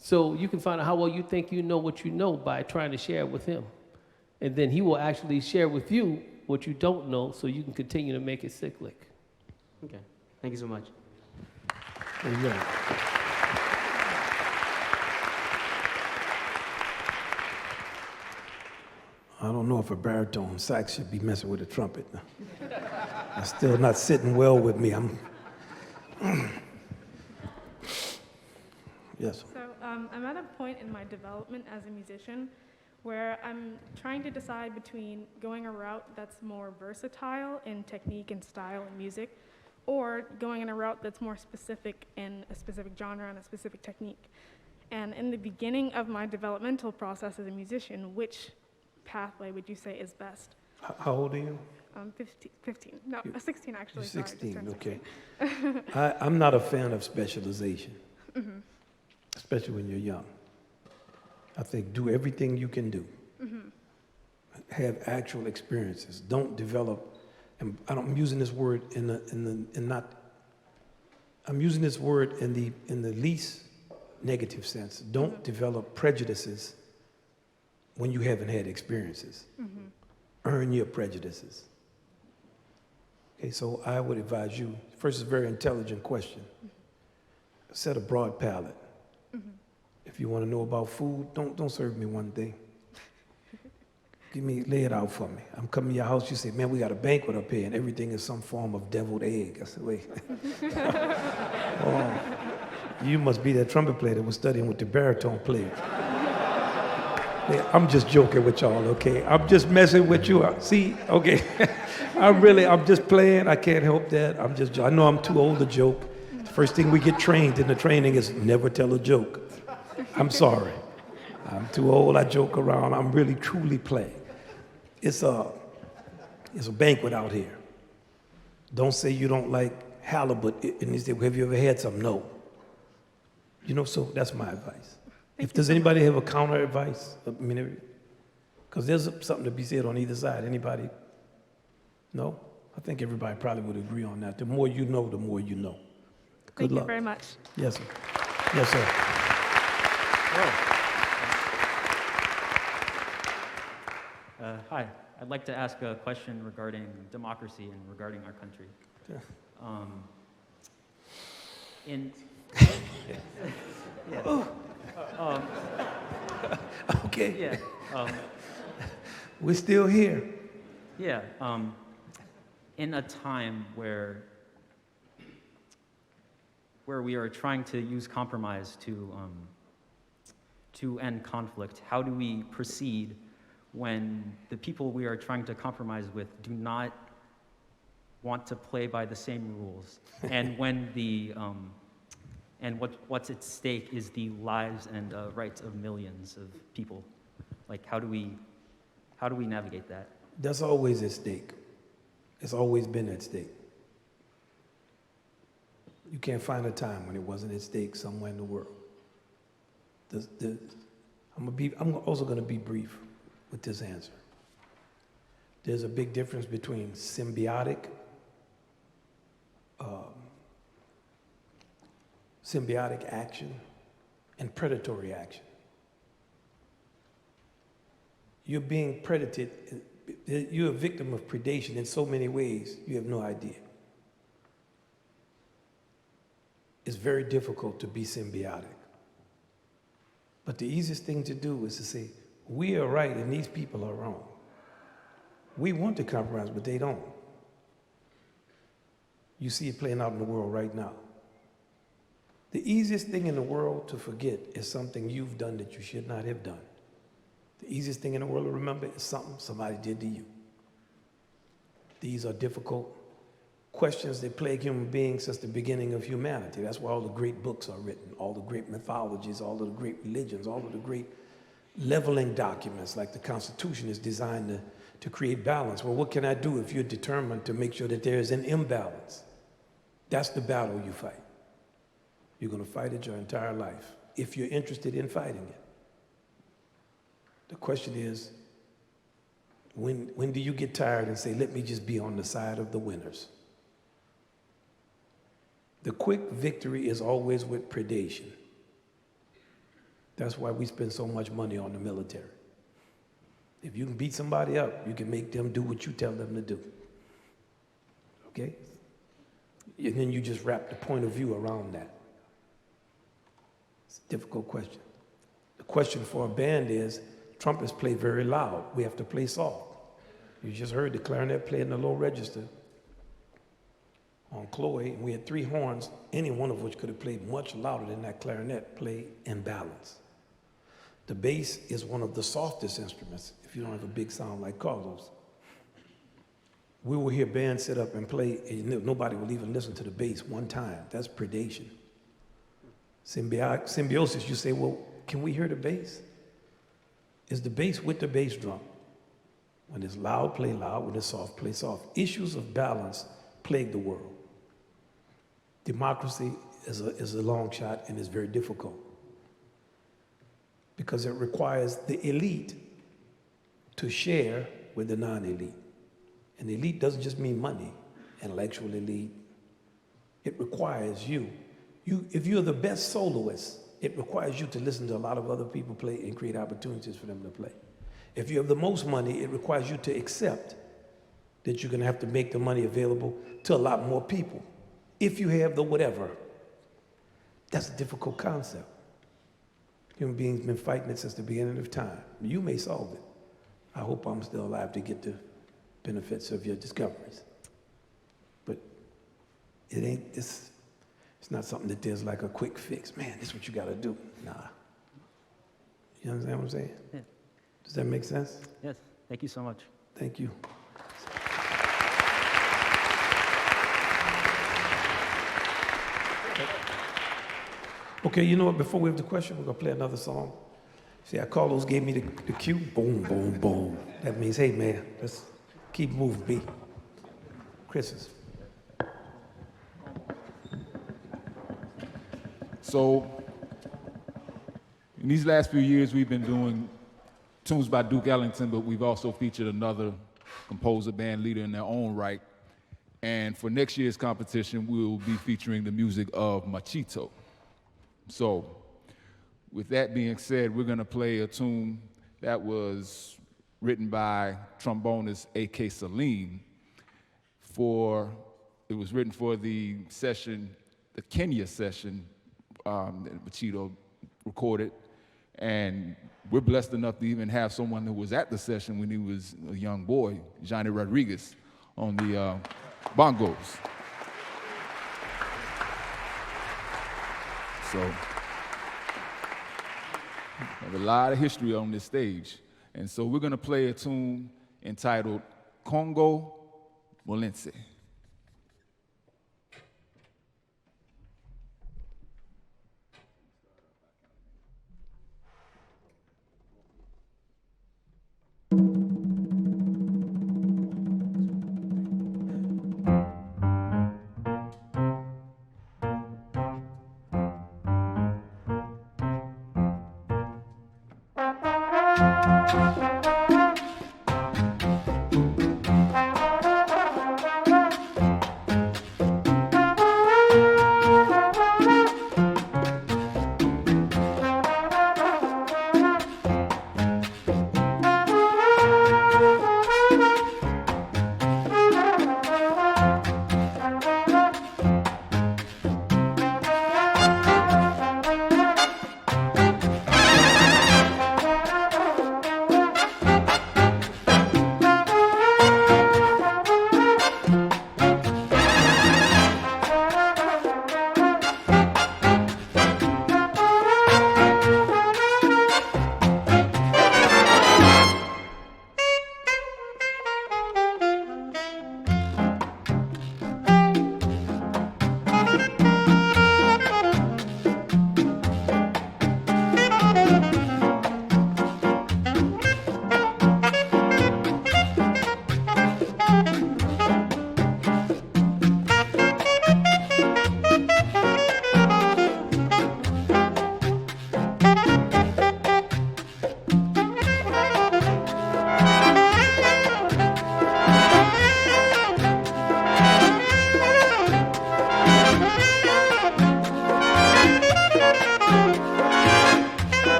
So you can find out how well you think you know what you know by trying to share it with him. And then he will actually share with you what you don't know, so you can continue to make it cyclic. Okay, thank you so much. There you go. I don't know if a baritone sax should be messing with a trumpet. It's still not sitting well with me. Yes. So I'm at a point in my development as a musician where I'm trying to decide between going a route that's more versatile in technique and style and music, or going in a route that's more specific in a specific genre and a specific technique. And in the beginning of my developmental process as a musician, which pathway would you say is best? How old are you? 15. No, 16 actually. You're 16, sorry, okay. 16. I'm not a fan of specialization, especially when you're young. I think do everything you can do. Have actual experiences. Don't develop, and I'm using this word I'm using this word in the least negative sense. Don't develop prejudices when you haven't had experiences. Earn your prejudices. Okay, so I would advise you, first, it's a very intelligent question. Set a broad palette. If you want to know about food, don't serve me one thing. Lay it out for me. I'm coming to your house, you say, man, we got a banquet up here and everything is some form of deviled egg. I said, wait. Oh, you must be that trumpet player that was studying with the baritone player. I'm just joking with y'all, okay? I'm just messing with you. See, okay? I'm just playing. I can't help that. I know I'm too old to joke. The first thing we get trained in the training is never tell a joke. I'm sorry. I'm too old. I joke around. I'm really, truly playing. It's a banquet out here. Don't say you don't like halibut. And they say, have you ever had some? No. You know, so that's my advice. If does anybody have a counter advice? I mean, because there's something to be said on either side. Anybody? No? I think everybody probably would agree on that. The more you know, the more you know. Good luck. Thank you very much. Yes, sir. Yes, sir. Hi, I'd like to ask a question regarding democracy and regarding our country. Yeah. In yeah. Okay. Yeah. We're still here. Yeah. In a time where we are trying to use compromise to end conflict, how do we proceed when the people we are trying to compromise with do not want to play by the same rules, and when what's at stake is the lives and rights of millions of people? Like, how do we navigate that? That's always at stake. It's always been at stake. You can't find a time when it wasn't at stake somewhere in the world. I'm also going to be brief with this answer. There's a big difference between symbiotic action and predatory action. You're being predated. You're a victim of predation in so many ways, you have no idea. It's very difficult to be symbiotic. But the easiest thing to do is to say, we are right and these people are wrong. We want to compromise, but they don't. You see it playing out in the world right now. The easiest thing in the world to forget is something you've done that you should not have done. The easiest thing in the world to remember is something somebody did to you. These are difficult questions that plague human beings since the beginning of humanity. That's why all the great books are written, all the great mythologies, all of the great religions, all of the great leveling documents like the Constitution is designed to create balance. Well, what can I do if you're determined to make sure that there is an imbalance? That's the battle you fight. You're going to fight it your entire life if you're interested in fighting it. The question is, when do you get tired and say, let me just be on the side of the winners? The quick victory is always with predation. That's why we spend so much money on the military. If you can beat somebody up, you can make them do what you tell them to do. Okay? And then you just wrap the point of view around that. It's a difficult question. The question for a band is, trumpets play very loud. We have to play soft. You just heard the clarinet play in the low register on Chloe, and we had 3 horns, any one of which could have played much louder than that clarinet played in balance. The bass is one of the softest instruments if you don't have a big sound like Carlos. We will hear bands sit up and play, and nobody will even listen to the bass one time. That's predation. Symbiosis, you say, well, can we hear the bass? Is the bass with the bass drum? When it's loud, play loud. When it's soft, play soft. Issues of balance plague the world. Democracy is a long shot and is very difficult because it requires the elite to share with the non-elite. And the elite doesn't just mean money, intellectual elite. It requires you. If you're the best soloist, it requires you to listen to a lot of other people play and create opportunities for them to play. If you have the most money, it requires you to accept that you're going to have to make the money available to a lot more people. If you have the whatever, that's a difficult concept. Human beings have been fighting it since the beginning of time. You may solve it. I hope I'm still alive to get the benefits of your discoveries. But it ain't, it's not something that there's like a quick fix. Man, this is what you got to do. Nah. You understand what I'm saying? Yeah. Does that make sense? Yes. Thank you so much. Thank you. Okay, you know what? Before we have the question, we're going to play another song. See, Carlos gave me the cue. Boom, boom, boom. That means, hey, man, let's keep moving, B. Chris's. So, in these last few years, we've been doing tunes by Duke Ellington, but we've also featured another composer, band leader in their own right. And for next year's competition, we'll be featuring the music of Machito. So, with that being said, we're going to play a tune that was written by trombonist A.K. Salim. It was written for the session, the Kenya session that Machito recorded. And we're blessed enough to even have someone who was at the session when he was a young boy, Johnny Rodriguez, on the bongos. So, we have a lot of history on this stage. And so we're gonna play a tune entitled Congo Molense.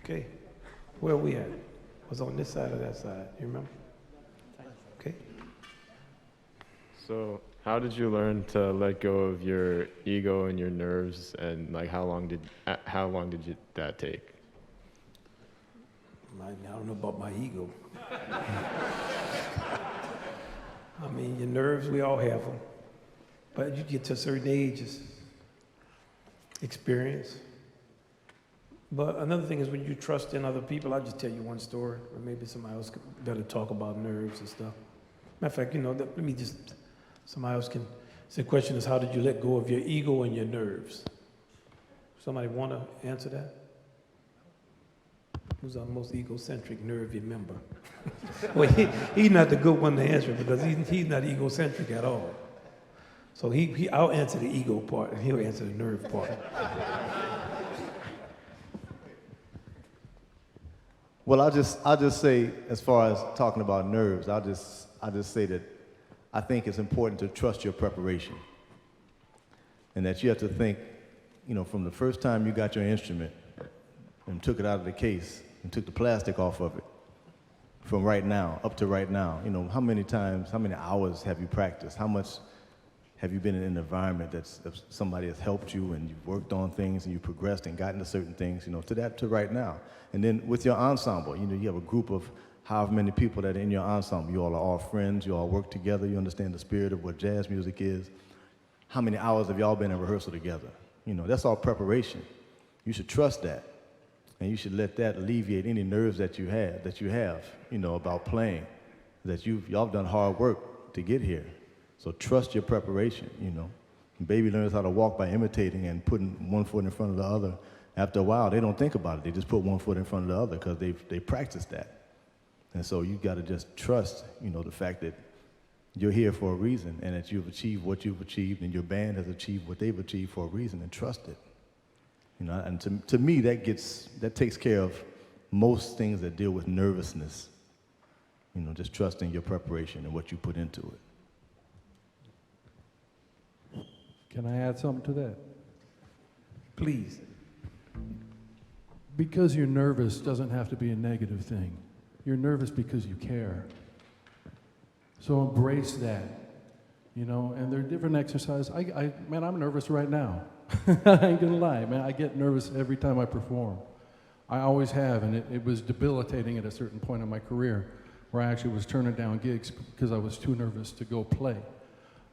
Okay, where are we at? Was on this side or that side? You remember? Okay. So, how did you learn to let go of your ego and your nerves, and like how long did that take? I don't know about my ego. I mean, your nerves, we all have them. But you get to a certain age, it's experience. But another thing is when you trust in other people, I'll just tell you one story, or maybe somebody else could better talk about nerves and stuff. Matter of fact, let me just, somebody else can, so the question is, how did you let go of your ego and your nerves? Somebody want to answer that? Who's our most egocentric, nervy member? Well, he's not the good one to answer because he's not egocentric at all. So I'll answer the ego part and he'll answer the nerve part. Well, I'll just say, as far as talking about nerves, I'll just say that I think it's important to trust your preparation, and that you have to think, you know, from the first time you got your instrument and took it out of the case and took the plastic off of it, from right now up to right now, you know, how many times, how many hours have you practiced? How much have you been in an environment that somebody has helped you and you've worked on things and you progressed and gotten to certain things, you know, to right now. And then with your ensemble, you know, you have a group of however many people that are in your ensemble. You all are all friends, you all work together, you understand the spirit of what jazz music is. How many hours have y'all been in rehearsal together? You know, that's all preparation. You should trust that. And you should let that alleviate any nerves that you have, you know, about playing, that y'all done hard work to get here. So trust your preparation, you know. Baby learns how to walk by imitating and putting one foot in front of the other. After a while, they don't think about it. They just put one foot in front of the other because they practiced that. And so you got to just trust, you know, the fact that you're here for a reason and that you've achieved what you've achieved and your band has achieved what they've achieved for a reason, and trust it. You know, and to me, that takes care of most things that deal with nervousness. You know, just trusting your preparation and what you put into it. Can I add something to that? Please. Because you're nervous doesn't have to be a negative thing. You're nervous because you care. So embrace that, you know, and there are different exercises. Man, I'm nervous right now. I ain't gonna lie, man, I get nervous every time I perform. I always have, and it was debilitating at a certain point in my career where I actually was turning down gigs because I was too nervous to go play.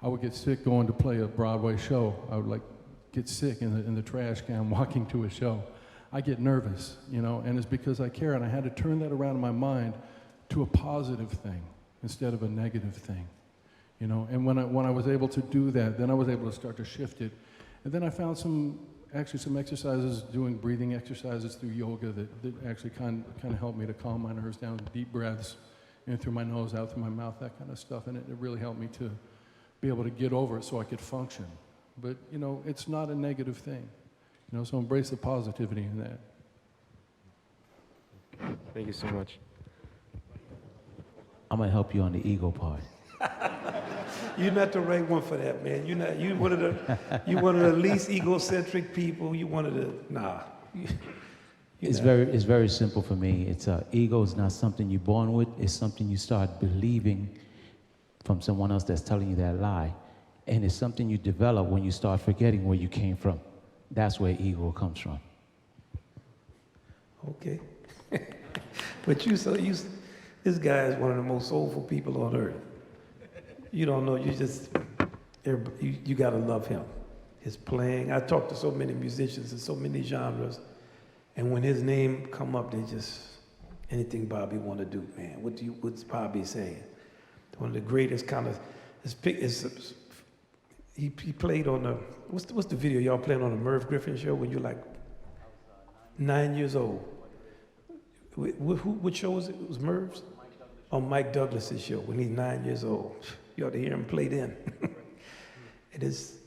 I would get sick going to play a Broadway show. I would like get sick in the trash can walking to a show. I get nervous, you know, and it's because I care, and I had to turn that around in my mind to a positive thing instead of a negative thing, you know. And when I was able to do that, then I was able to start to shift it. And then I found some exercises, doing breathing exercises through yoga that actually kind of helped me to calm my nerves down, deep breaths in through my nose, out through my mouth, that kind of stuff. And it really helped me to be able to get over it so I could function. But, you know, it's not a negative thing. You know, so embrace the positivity in that. Thank you so much. I'm gonna help you on the ego part. You're not the right one for that, man. You one of the least egocentric people. You one of the It's very simple for me. It's ego is not something you're born with. It's something you start believing from someone else that's telling you that lie, and it's something you develop when you start forgetting where you came from. That's where ego comes from. Okay. But this guy is one of the most soulful people on earth. You don't know, you gotta love him. His playing, I talked to so many musicians in so many genres, and when his name come up, they just, anything Bobby wanna do, man, what's Bobby saying? One of the greatest kind of, he played on the, what's the video y'all playing on the Merv Griffin show when you're like 9 years old? What show was it? It was Merv's? On Mike Douglas's show when he's 9 years old. You ought to hear him play then. It is,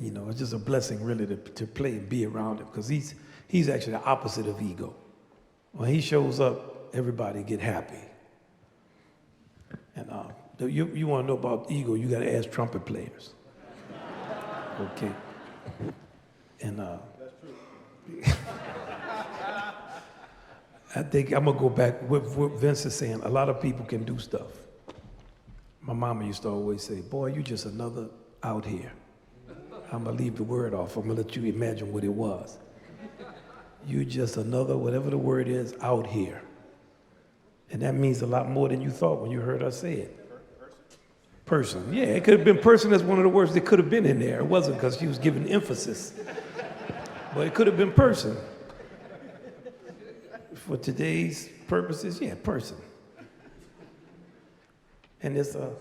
you know, it's just a blessing really to play and be around him, because he's actually the opposite of ego. When he shows up, everybody get happy. And you want to know about ego, you got to ask trumpet players. Okay. And that's true. I think I'm gonna go back what Vince is saying. A lot of people can do stuff. My mama used to always say, boy, you just another out here. I'm gonna leave the word off. I'm gonna let you imagine what it was. You just another, whatever the word is, out here. And that means a lot more than you thought when you heard her say it. Person. Yeah, it could have been person as one of the words that could have been in there. It wasn't because she was giving emphasis. But it could have been person. For today's purposes, yeah, person. And there's a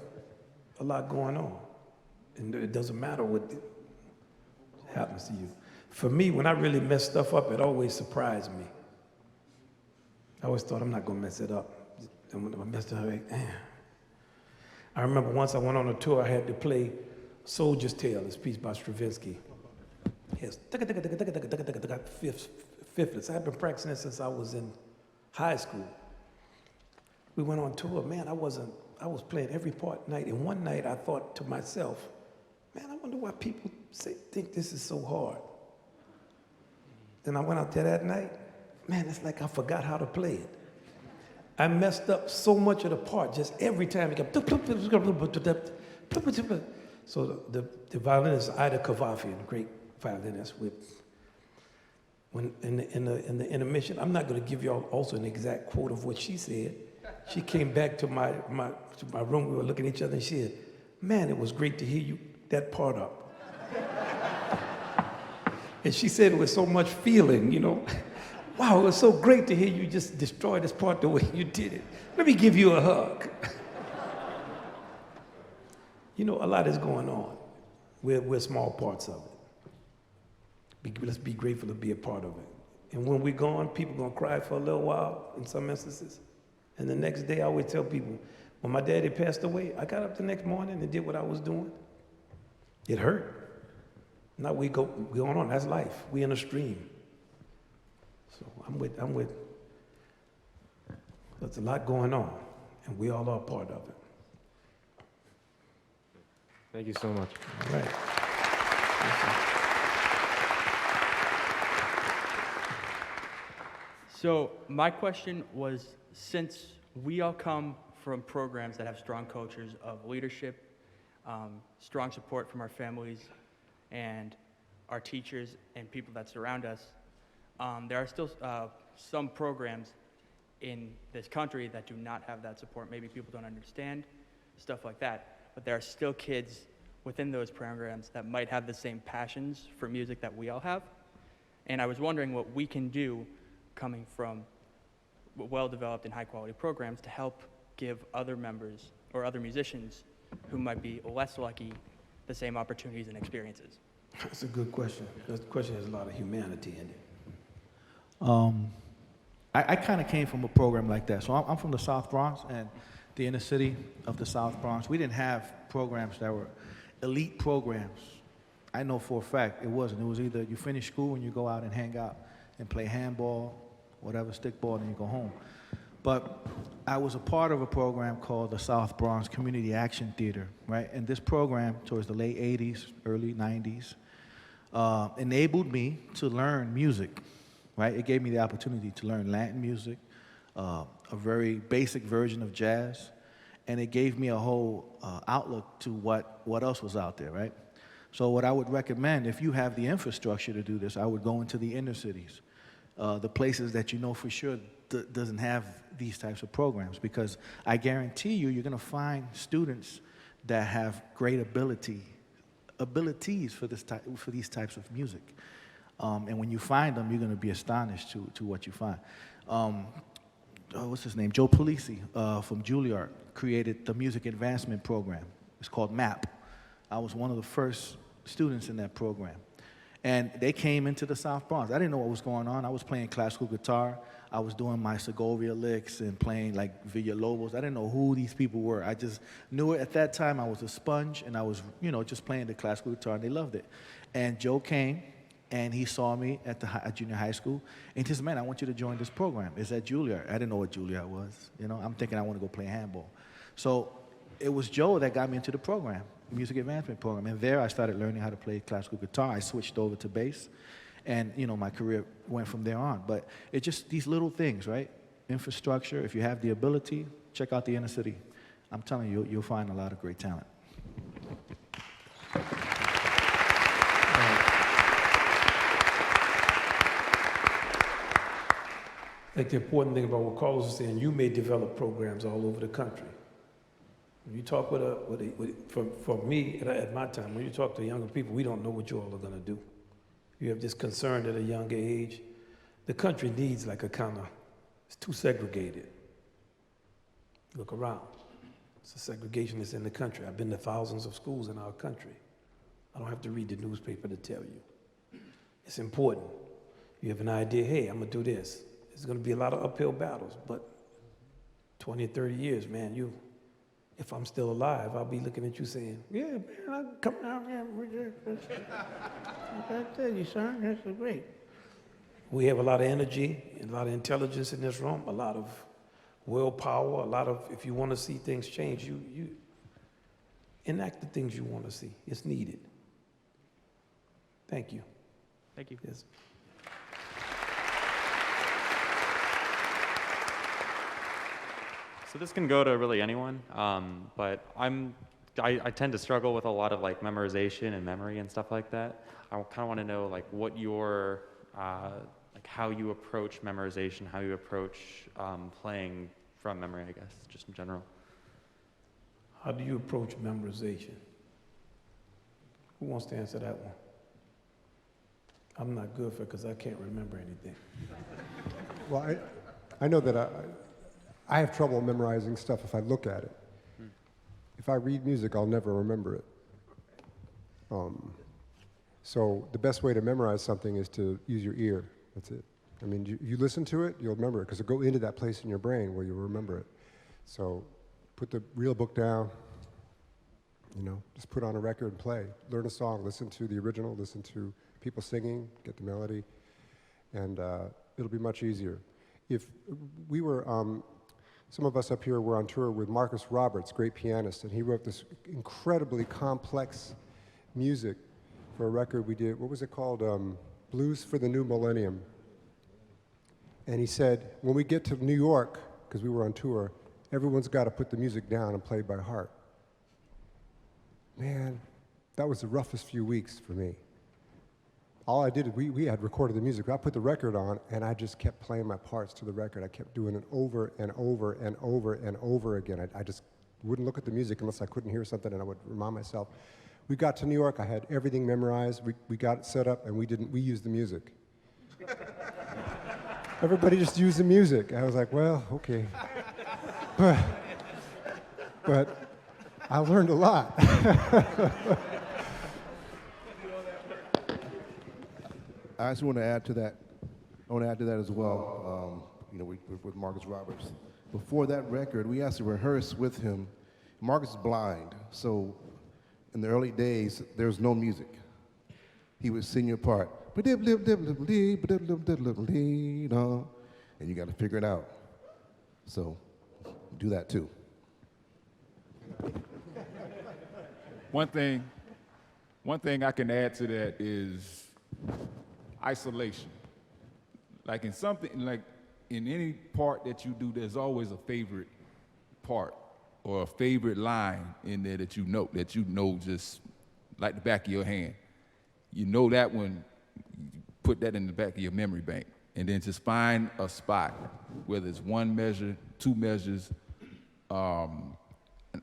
lot going on. And it doesn't matter what happens to you. For me, when I really mess stuff up, it always surprised me. I always thought, I'm not going to mess it up. And when I messed it up, I remember once I went on a tour, I had to play Soldier's Tale, this piece by Stravinsky. Yes, fifths. I've been practicing it since I was in high school. We went on tour. Man, I was playing every part night. And one night I thought to myself, man, I wonder why people think this is so hard. Then I went out there that night. Man, it's like I forgot how to play it. I messed up so much of the part, just every time. So the violinist, Ida Kavafian, great violinist, when in the intermission, I'm not going to give y'all also an exact quote of what she said. She came back to my room. We were looking at each other, and she said, "Man, it was great to hear you that part up." And she said it with so much feeling, you know. Wow, it was so great to hear you just destroy this part the way you did it. Let me give you a hug. You know, a lot is going on. We're small parts of it. Let's be grateful to be a part of it. And when we're gone, people are going to cry for a little while in some instances. And the next day, I always tell people, when my daddy passed away, I got up the next morning and did what I was doing. It hurt. Now we going on. That's life. We in a stream. So I'm with. There's a lot going on, and we all are part of it. Thank you so much. All right. So my question was, since we all come from programs that have strong cultures of leadership, strong support from our families and our teachers and people that surround us, there are still some programs in this country that do not have that support. Maybe people don't understand, stuff like that. But there are still kids within those programs that might have the same passions for music that we all have. And I was wondering what we can do coming from well-developed and high-quality programs to help give other members or other musicians who might be less lucky the same opportunities and experiences. That's a good question. That question has a lot of humanity in it. I kind of came from a program like that. So I'm from the South Bronx and the inner city of the South Bronx. We didn't have programs that were elite programs. I know for a fact it wasn't. It was either you finish school and you go out and hang out and play handball, whatever, stickball, and you go home. But I was a part of a program called the South Bronx Community Action Theater, right? And this program, towards the late 80s, early 90s, enabled me to learn music, right? It gave me the opportunity to learn Latin music, a very basic version of jazz, and it gave me a whole outlook to what else was out there, right? So what I would recommend, if you have the infrastructure to do this, I would go into the inner cities, the places that you know for sure doesn't have these types of programs, because I guarantee you're going to find students that have great abilities for these types of music. And when you find them, you're going to be astonished to what you find. What's his name? Joe Polisi from Juilliard created the Music Advancement Program. It's called MAP. I was one of the first students in that program. And they came into the South Bronx. I didn't know what was going on. I was playing classical guitar. I was doing my Segovia licks and playing like Villalobos. I didn't know who these people were. I just knew it. At that time, I was a sponge, and I was, just playing the classical guitar, and they loved it. And Joe came, and he saw me at junior high school, and he said, "Man, I want you to join this program. It's at Juilliard." I didn't know what Juilliard was. I'm thinking I want to go play handball. So it was Joe that got me into the program, Music Advancement Program. And there I started learning how to play classical guitar. I switched over to bass, and my career went from there on. But it's just these little things, right? Infrastructure. If you have the ability, check out the inner city. I'm telling you, you'll find a lot of great talent. I think the important thing about what Carlos is saying, you may develop programs all over the country. When you talk for me, at my time, when you talk to younger people, we don't know what you all are going to do. You have this concern at a younger age. The country needs it's too segregated. Look around. It's a segregation that's in the country. I've been to thousands of schools in our country. I don't have to read the newspaper to tell you. It's important. You have an idea, hey, I'm going to do this. There's going to be a lot of uphill battles, but 20, 30 years, man, if I'm still alive, I'll be looking at you saying, "Yeah, man, I'll come down here. I tell you, son, this is great." We have a lot of energy, and a lot of intelligence in this room, a lot of willpower, a lot of, if you want to see things change, you enact the things you want to see. It's needed. Thank you. Thank you. Yes. So this can go to really anyone, but I tend to struggle with a lot of like memorization and memory and stuff like that. I kind of want to know like what your like how you approach memorization, how you approach playing from memory, I guess, just in general. How do you approach memorization? Who wants to answer that one? I'm not good for it because I can't remember anything. Well, I know that I have trouble memorizing stuff if I look at it. If I read music, I'll never remember it. So the best way to memorize something is to use your ear. That's it. I mean, you listen to it, you'll remember it, because it'll go into that place in your brain where you'll remember it. So put the real book down, you know, just put on a record and play. Learn a song, listen to the original, listen to people singing, get the melody, and it'll be much easier. If we were, some of us up here were on tour with Marcus Roberts, great pianist, and he wrote this incredibly complex music for a record we did. What was it called? Blues for the New Millennium. And he said, when we get to New York, because we were on tour, everyone's got to put the music down and play by heart. Man, that was the roughest few weeks for me. All I did, we had recorded the music. I put the record on, and I just kept playing my parts to the record. I kept doing it over and over and over and over again. I just wouldn't look at the music unless I couldn't hear something, and I would remind myself. We got to New York, I had everything memorized. We got it set up, and we used the music. Everybody just used the music. I was like, well, okay. But I learned a lot. I just want to add to that. I want to add to that as well. You know, with Marcus Roberts. Before that record, we asked to rehearse with him. Marcus is blind, so in the early days, there was no music. He would sing your part, and you got to figure it out. So, do that too. One thing I can add to that is isolation. Like in something, like in any part that you do, there's always a favorite part or a favorite line in there that you know just like the back of your hand. You know that one, you put that in the back of your memory bank, and then just find a spot, whether it's one measure, two measures, and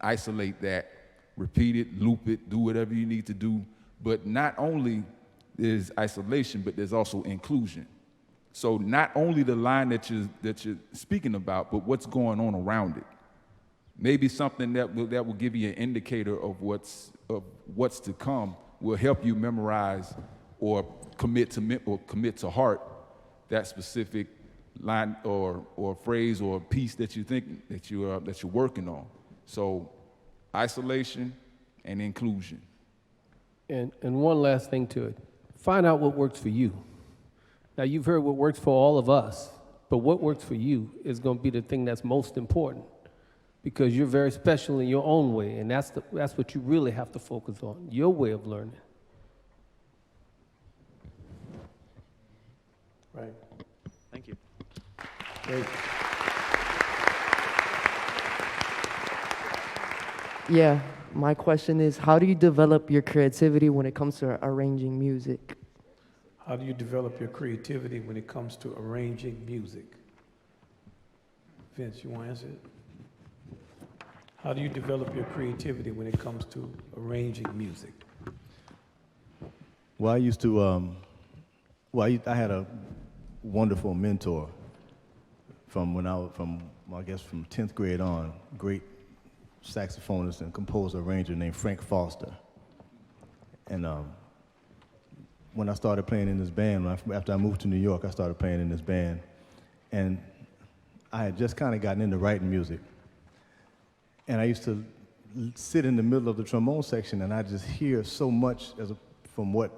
isolate that, repeat it, loop it, do whatever you need to do. But not only there's isolation, but there's also inclusion. So not only the line that you're speaking about, but what's going on around it. Maybe something that will give you an indicator of what's to come will help you memorize or commit to heart that specific line or phrase or piece that you think that you're working on. So isolation and inclusion. And one last thing to it. Find out what works for you. Now, you've heard what works for all of us, but what works for you is going to be the thing that's most important, because you're very special in your own way, and that's what you really have to focus on, your way of learning. Right. Thank you. Great. Yeah, my question is, how do you develop your creativity when it comes to arranging music? How do you develop your creativity when it comes to arranging music? Vince, you want to answer it? How do you develop your creativity when it comes to arranging music? Well, I used to, I had a wonderful mentor from I guess from 10th grade on, great saxophonist and composer arranger named Frank Foster. And when I started playing in this band, after I moved to New York, I started playing in this band. And I had just kind of gotten into writing music. And I used to sit in the middle of the trombone section, and I just hear so much from what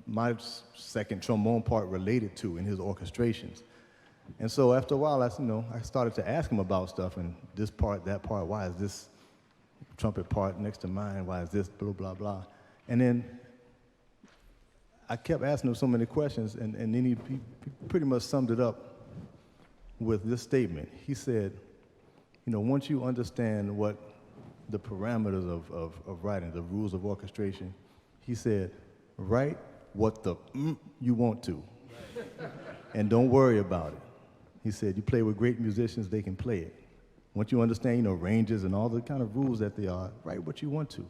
my second trombone part related to in his orchestrations. And so after a while, I started to ask him about stuff, and this part, that part, why is this trumpet part next to mine, why is this, blah, blah, blah. And then I kept asking him so many questions, and then he pretty much summed it up with this statement. He said, once you understand what the parameters of writing, the rules of orchestration, he said, write what the you want to, and don't worry about it. He said, you play with great musicians, they can play it. Once you understand, ranges and all the kind of rules that they are, write what you want to.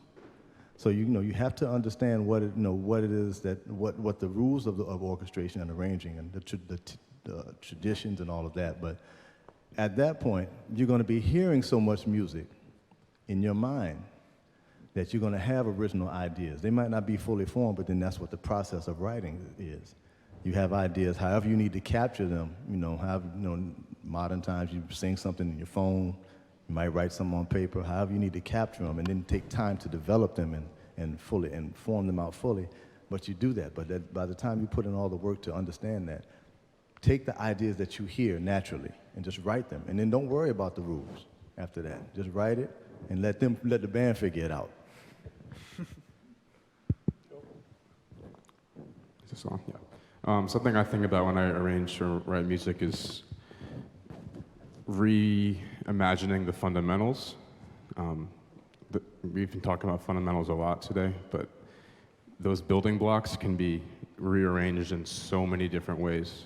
So you have to understand what it is what the rules of orchestration and arranging and the traditions and all of that. But at that point, you're going to be hearing so much music in your mind that you're going to have original ideas. They might not be fully formed, but then that's what the process of writing is. You have ideas, however you need to capture them. Modern times you sing something in your phone, you might write something on paper, however you need to capture them, and then take time to develop them and form them out fully. But you do that. But by the time you put in all the work to understand that, take the ideas that you hear naturally and just write them, and then don't worry about the rules after that. Just write it and let the band figure it out. Is this on? Yeah. Something I think about when I arrange or write music is reimagining the fundamentals. We've been talking about fundamentals a lot today, but those building blocks can be rearranged in so many different ways.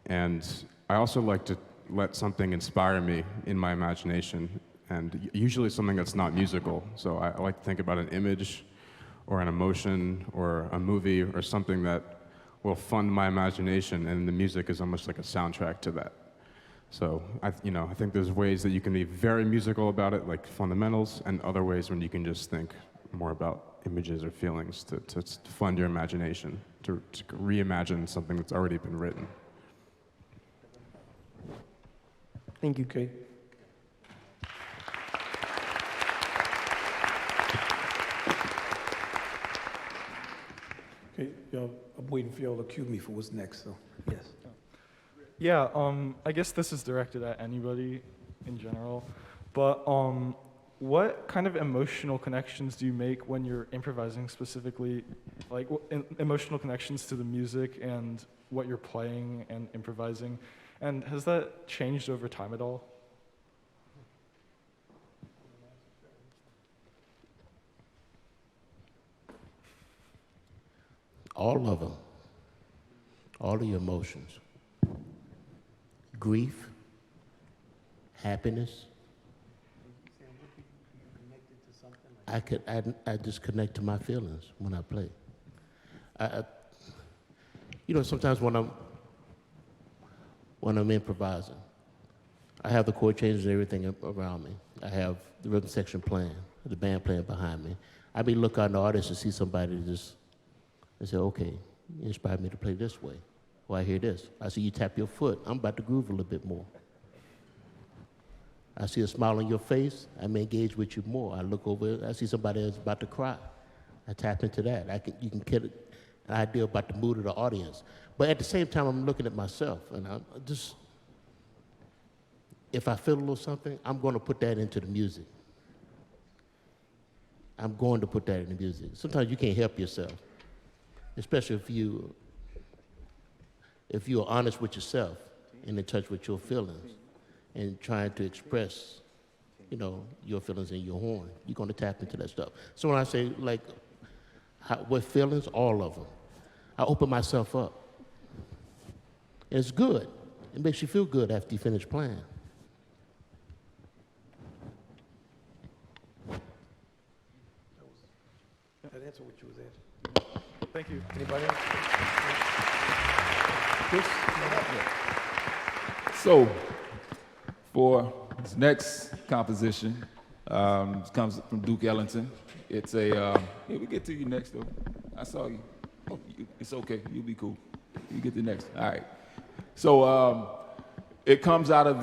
And I also like to let something inspire me in my imagination, and usually something that's not musical. So I like to think about an image or an emotion or a movie or something that will fund my imagination, and the music is almost like a soundtrack to that. So I think there's ways that you can be very musical about it, like fundamentals, and other ways when you can just think more about images or feelings to fund your imagination, to reimagine something that's already been written. Thank you, Kate. Okay, y'all, I'm waiting for y'all to cue me for what's next, so yes. Yeah, I guess this is directed at anybody in general, but what kind of emotional connections do you make when you're improvising specifically, like emotional connections to the music and what you're playing and improvising? And has that changed over time at all? All of them. All of your emotions. Grief, happiness. I just connect to my feelings when I play. Sometimes when I'm improvising, I have the chord changes and everything around me. I have the rhythm section playing, the band playing behind me. I may look out in the audience and see somebody and say, okay, you inspired me to play this way. Or I hear this. I see you tap your foot. I'm about to groove a little bit more. I see a smile on your face. I may engage with you more. I look over, I see somebody else about to cry. I tap into that. You can get an idea about the mood of the audience. But at the same time, I'm looking at myself, and I'm just, if I feel a little something, I'm going to put that into the music. I'm going to put that in the music. Sometimes you can't help yourself, especially if you're honest with yourself and in touch with your feelings and trying to express, your feelings in your horn. You're going to tap into that stuff. So when I say, what feelings? All of them. I open myself up. And it's good. It makes you feel good after you finish playing. That answer what you was asking. Thank you. Anybody else? Chris? So, for this next composition, it comes from Duke Ellington. It's we'll get to you next, though. I saw you. Oh, it's okay. You'll be cool. You get the next. All right. So, it comes from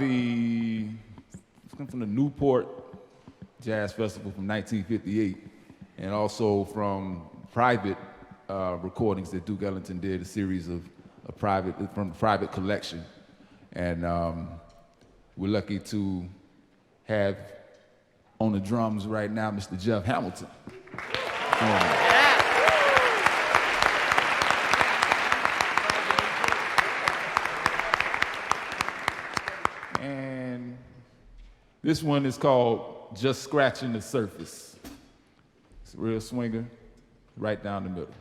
the Newport Jazz Festival from 1958, and also from private recordings that Duke Ellington did, a series of from a private collection. And we're lucky to have on the drums right now Mr. Jeff Hamilton. And this one is called Just Scratching the Surface. It's a real swinger, right down the middle.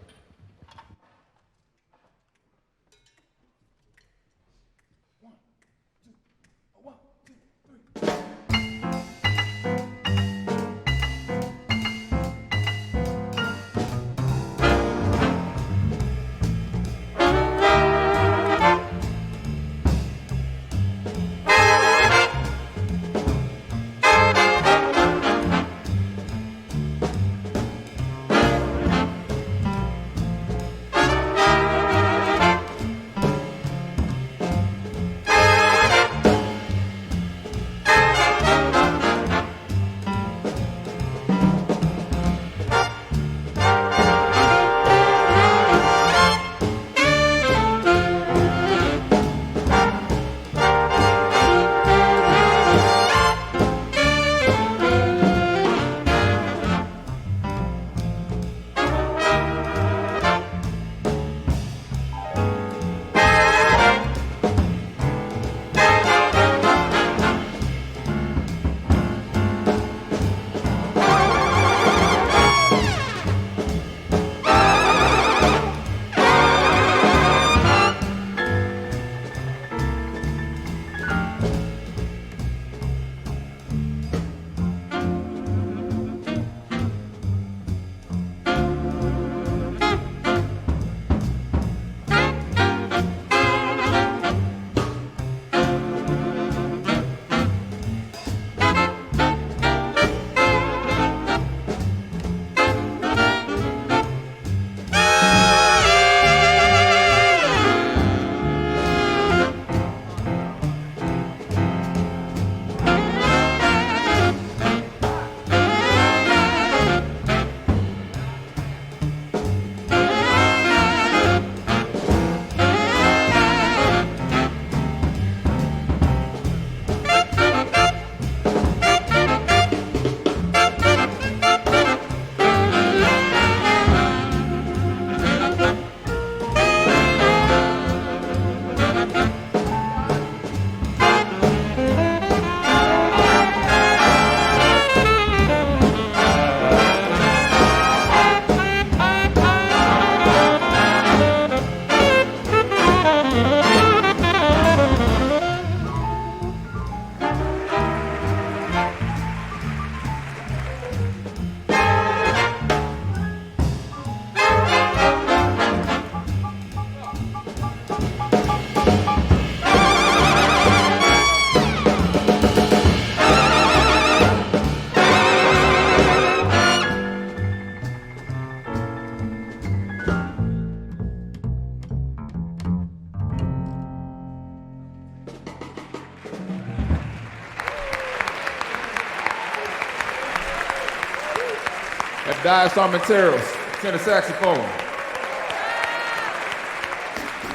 At Dias Armenteros, tenor saxophone.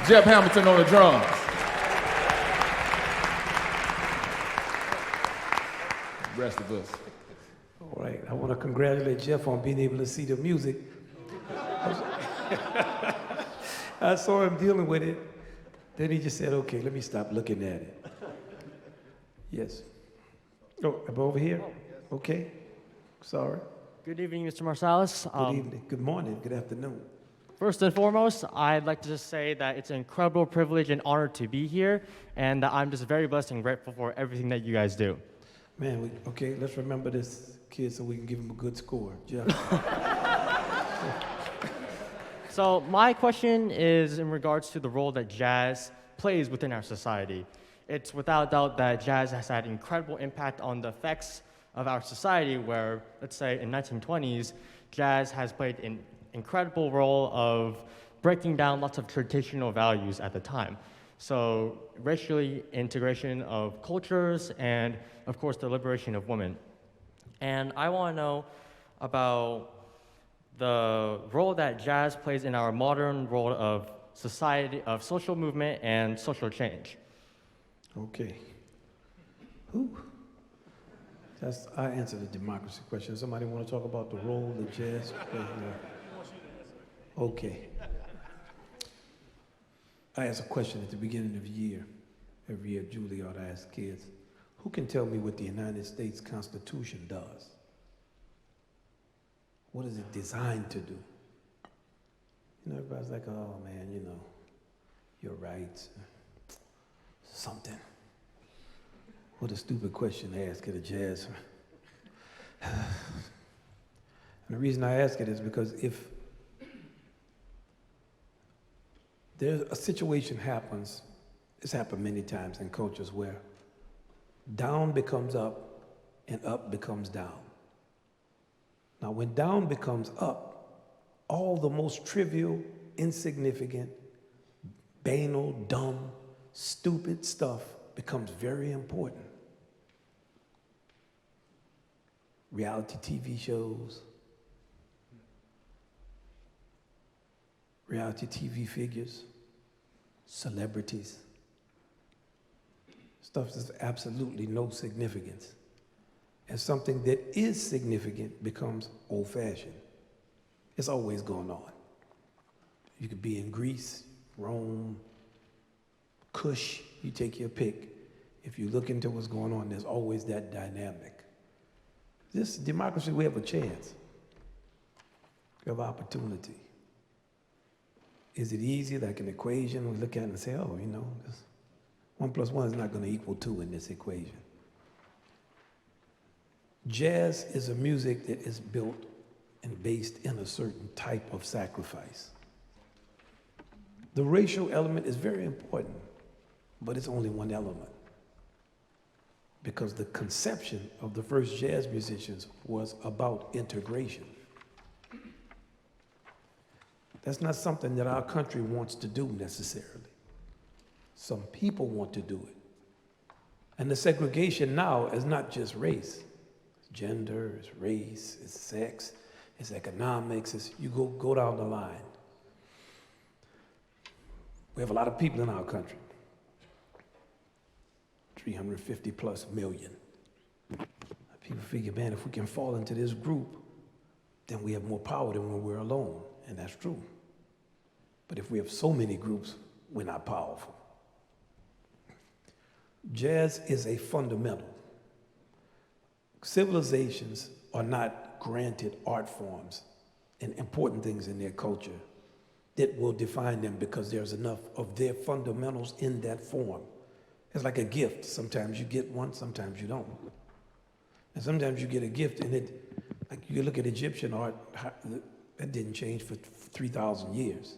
Jeff Hamilton on the drums. The rest of us. All right, I want to congratulate Jeff on being able to see the music. I saw him dealing with it. Then he just said, okay, let me stop looking at it. Yes. Oh, am I over here? Okay. Sorry. Good evening, Mr. Marsalis. Good evening. Good morning. Good afternoon. First and foremost, I'd like to just say that it's an incredible privilege and honor to be here, and that I'm just very blessed and grateful for everything that you guys do. Man, okay, let's remember this kid so we can give him a good score. Jeff. So my question is in regards to the role that jazz plays within our society. It's without doubt that jazz has had incredible impact on the effects of our society where, let's say, in 1920s, jazz has played an incredible role of breaking down lots of traditional values at the time. So racially integration of cultures and, of course, the liberation of women. And I want to know about the role that jazz plays in our modern world of society, of social movement and social change. Okay. Who? I answered the democracy question. Somebody want to talk about the role that jazz plays? Okay. I ask a question at the beginning of the year. Every year, Julie ought to ask kids, who can tell me what the United States Constitution does? What is it designed to do? You know, everybody's like, oh man, you know, your rights, something. What a stupid question to ask at a jazz. And the reason I ask it is because if there's a situation happens, it's happened many times in cultures where down becomes up and up becomes down. Now, when down becomes up, all the most trivial, insignificant, banal, dumb, stupid stuff becomes very important. Reality TV shows, reality TV figures, celebrities, stuff that's absolutely no significance. And something that is significant becomes old-fashioned. It's always going on. You could be in Greece, Rome, Kush, you take your pick. If you look into what's going on, there's always that dynamic. This democracy, we have a chance. We have opportunity. Is it easy, like an equation? We look at it and say, oh, you know, 1 + 1 is not going to equal 2 in this equation. Jazz is a music that is built and based in a certain type of sacrifice. The racial element is very important, but it's only one element. Because the conception of the first jazz musicians was about integration. That's not something that our country wants to do necessarily. Some people want to do it. And the segregation now is not just race. It's gender, it's race, it's sex, it's economics, you go down the line. We have a lot of people in our country. 350+ million. People figure, man, if we can fall into this group, then we have more power than when we're alone. And that's true. But if we have so many groups, we're not powerful. Jazz is a fundamental. Civilizations are not granted art forms and important things in their culture that will define them because there's enough of their fundamentals in that form. It's like a gift. Sometimes you get one, sometimes you don't. And sometimes you get a gift and like you look at Egyptian art, that didn't change for 3,000 years.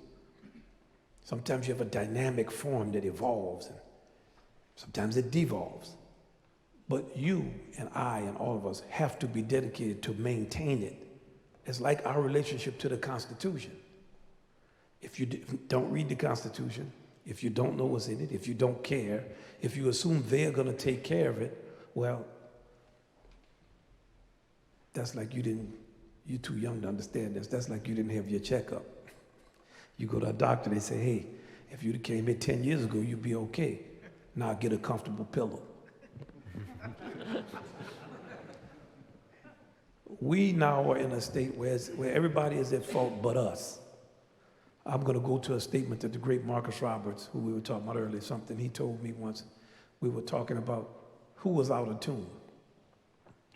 Sometimes you have a dynamic form that evolves, and sometimes it devolves. But you and I and all of us have to be dedicated to maintain it. It's like our relationship to the Constitution. If you don't read the Constitution, if you don't know what's in it, if you don't care, if you assume they're going to take care of it, well, that's like you're too young to understand this. That's like you didn't have your checkup. You go to a doctor, they say, hey, if you came here 10 years ago, you'd be okay. Now get a comfortable pillow. We now are in a state where everybody is at fault but us. I'm going to go to a statement that the great Marcus Roberts, who we were talking about earlier, something he told me once. We were talking about who was out of tune.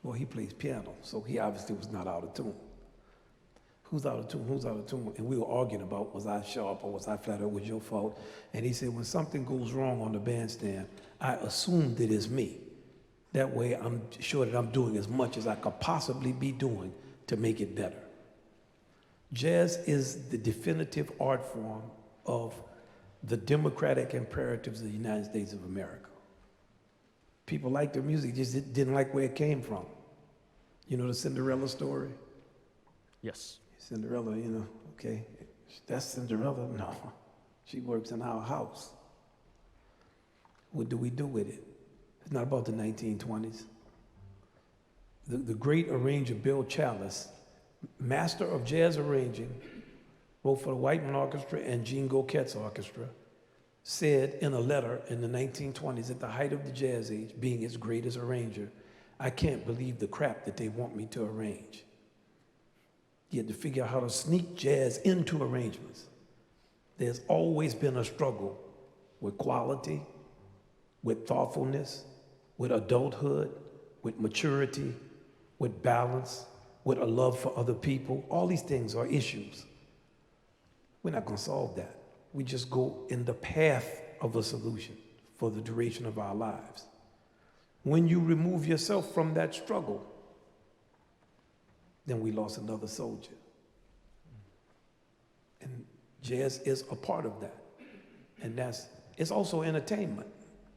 Well, he plays piano, so he obviously was not out of tune. Who's out of tune? Who's out of tune? And we were arguing about, was I sharp or was I flat or was your fault? And he said, when something goes wrong on the bandstand, I assume that it's me. That way I'm sure that I'm doing as much as I could possibly be doing to make it better. Jazz is the definitive art form of the democratic imperatives of the United States of America. People liked their music, just didn't like where it came from. You know the Cinderella story? Yes. Cinderella, you know, okay. That's Cinderella? No. She works in our house. What do we do with it? It's not about the 1920s. The great arranger Bill Challis master of jazz arranging, wrote for the Wynton Orchestra and Jean Goquette's orchestra, said in a letter in the 1920s at the height of the jazz age, being its greatest arranger, I can't believe the crap that they want me to arrange. He had to figure out how to sneak jazz into arrangements. There's always been a struggle with quality, with thoughtfulness, with adulthood, with maturity, with balance, with a love for other people. All these things are issues. We're not going to solve that. We just go in the path of a solution for the duration of our lives. When you remove yourself from that struggle, then we lost another soldier. And jazz is a part of that. And it's also entertainment.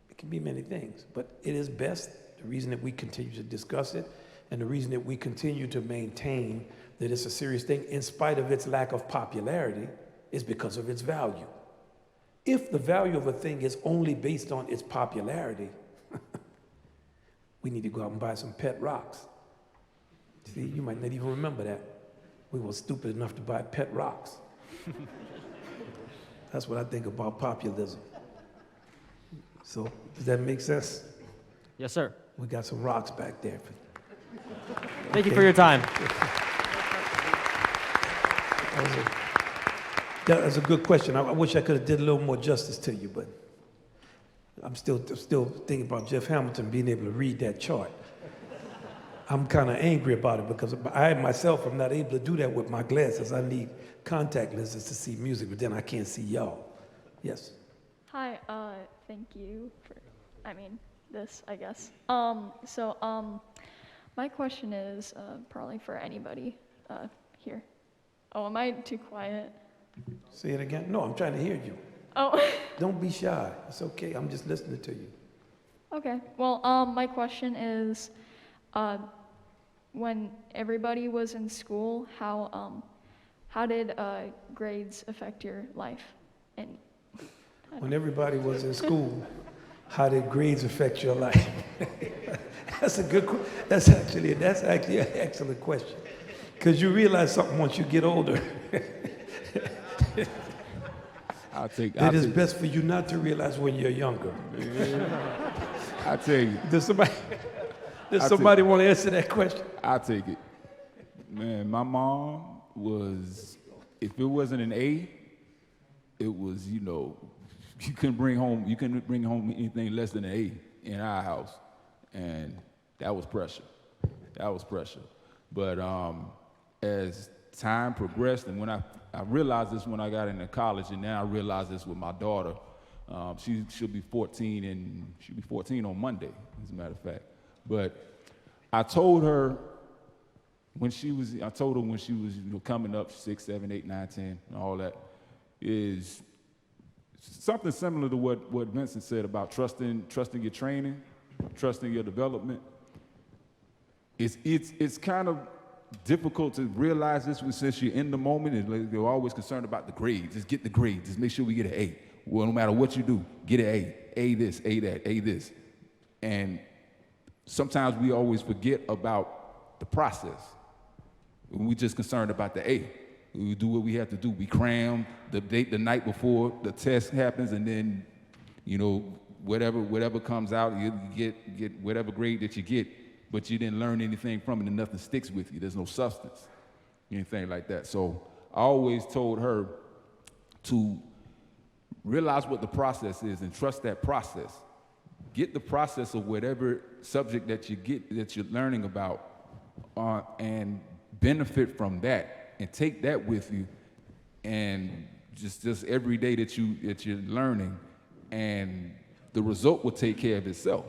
It can be many things, but it is best, the reason that we continue to discuss it, and the reason that we continue to maintain that it's a serious thing in spite of its lack of popularity is because of its value. If the value of a thing is only based on its popularity, we need to go out and buy some pet rocks. See, you might not even remember that. We were stupid enough to buy pet rocks. That's what I think about populism. So, does that make sense? Yes, sir. We got some rocks back there. Thank you for your time. That was a good question. I wish I could have did a little more justice to you, but I'm still thinking about Jeff Hamilton being able to read that chart. I'm kind of angry about it because I myself am not able to do that with my glasses. I need contact lenses to see music, but then I can't see y'all. Yes. Hi, thank you for, this, I guess. My question is probably for anybody here. Oh, am I too quiet? Say it again. No, I'm trying to hear you. Oh. Don't be shy. It's okay. I'm just listening to you. Okay. Well, my question is, when everybody was in school, how did grades affect your life? And when everybody was in school, how did grades affect your life? That's a good. That's actually an excellent question, because you realize something once you get older. It is best for you not to realize when you're younger. I'll tell you. Does somebody want to answer that question? I'll take it. Man, my mom was, if it wasn't an A, it was, you couldn't bring home anything less than an A in our house. And that was pressure. But as time progressed, and when I realized this when I got into college, and now I realize this with my daughter. She'll be 14, and she'll be 14 on Monday, as a matter of fact. But I told her when she was coming up 6, 7, 8, 9, 10, and all that, is something similar to what Vincent said about trusting your training, trusting your development. It's kind of difficult to realize this since you're in the moment, and they're always concerned about the grades. Just get the grades. Just make sure we get an A. Well, no matter what you do, get an A. A this, A that, A this. And sometimes we always forget about the process. We're just concerned about the A. We do what we have to do. We cram the night before the test happens, and then, whatever comes out, you get whatever grade that you get, but you didn't learn anything from it, and nothing sticks with you. There's no substance, anything like that. So I always told her to realize what the process is and trust that process. Get the process of whatever subject that you're learning about, and benefit from that, and take that with you, and just every day that you're learning, and the result will take care of itself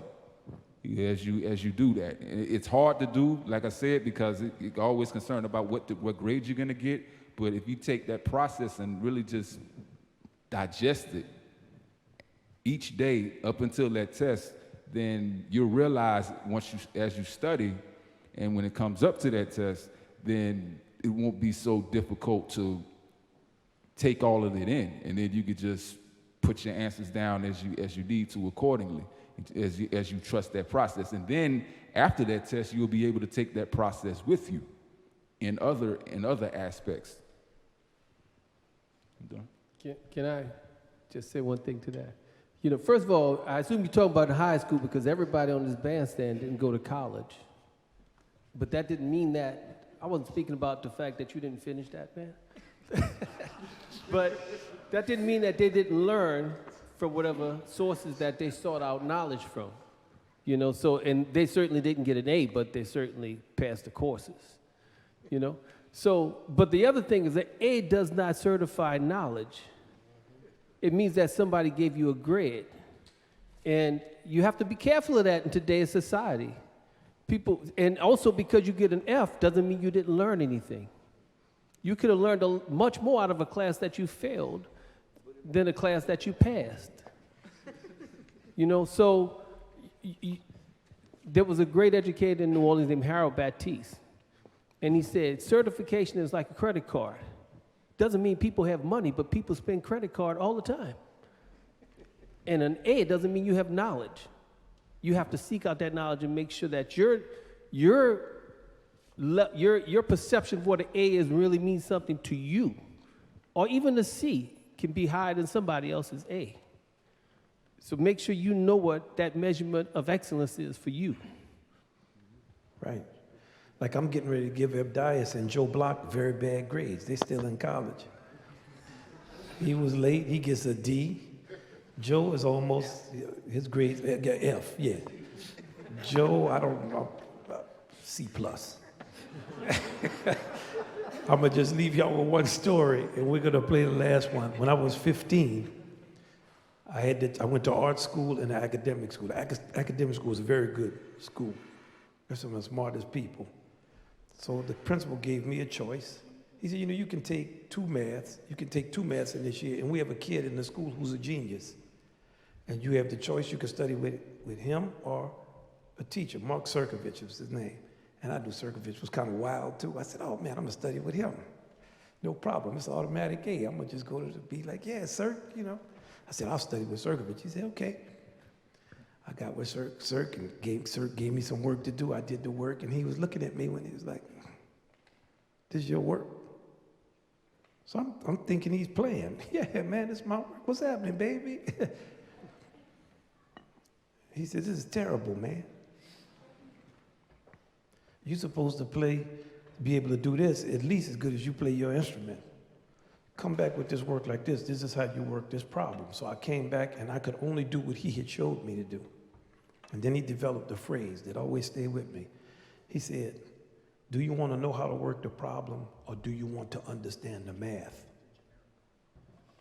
as you do that. It's hard to do, like I said, because you're always concerned about what grade you're gonna get. But if you take that process and really just digest it each day up until that test, then you'll realize as you study, and when it comes up to that test, then it won't be so difficult to take all of it in, and then you could just put your answers down as you need to accordingly, as you trust that process. And then after that test, you'll be able to take that process with you in other aspects. I'm done. Can I just say one thing to that? You know, first of all, I assume you're talking about high school because everybody on this bandstand didn't go to college. But that didn't mean that, I wasn't speaking about the fact that you didn't finish that, man. But that didn't mean that they didn't learn from whatever sources that they sought out knowledge from. You know, so, and they certainly didn't get an A, but they certainly passed the courses, you know? So, but the other thing is that A does not certify knowledge. It means that somebody gave you a grade. And you have to be careful of that in today's society. People, and also because you get an F doesn't mean you didn't learn anything. You could have learned much more out of a class that you failed than a class that you passed. You know, so there was a great educator in New Orleans named Harold Batiste. And he said, certification is like a credit card. Doesn't mean people have money, but people spend credit card all the time. And an A doesn't mean you have knowledge. You have to seek out that knowledge and make sure that your perception of what an A is really means something to you. Or even a C can be higher than somebody else's A. So make sure you know what that measurement of excellence is for you. Right. Like I'm getting ready to give Abdias and Joe Block very bad grades. They're still in college. He was late, he gets a D. Joe is almost, his grades, F, yeah. Joe, I don't know, C+. I'm gonna just leave y'all with one story, and we're gonna play the last one. When I was 15, I went to art school and academic school. Academic school was a very good school. There's some of the smartest people. So the principal gave me a choice. He said, you know, you can take two maths in this year, and we have a kid in the school who's a genius. And you have the choice, you can study with him or a teacher. Mark Serkovich was his name. And I knew Serkovich was kind of wild too. I said, oh man, I'm gonna study with him. No problem, it's automatic A. I'm gonna just go to the B like, yeah, Sir, you know. I said, I'll study with Serkovich. He said, okay. I got with Sir and Sir gave me some work to do. I did the work, and he was looking at me when he was like, this is your work? So I'm thinking he's playing. Yeah, man, this is my work. What's happening, baby? He said, this is terrible, man. You're supposed to be able to do this at least as good as you play your instrument. Come back with this work like this. This is how you work this problem. So I came back, and I could only do what he had showed me to do. And then he developed a phrase that always stayed with me. He said, do you want to know how to work the problem, or do you want to understand the math?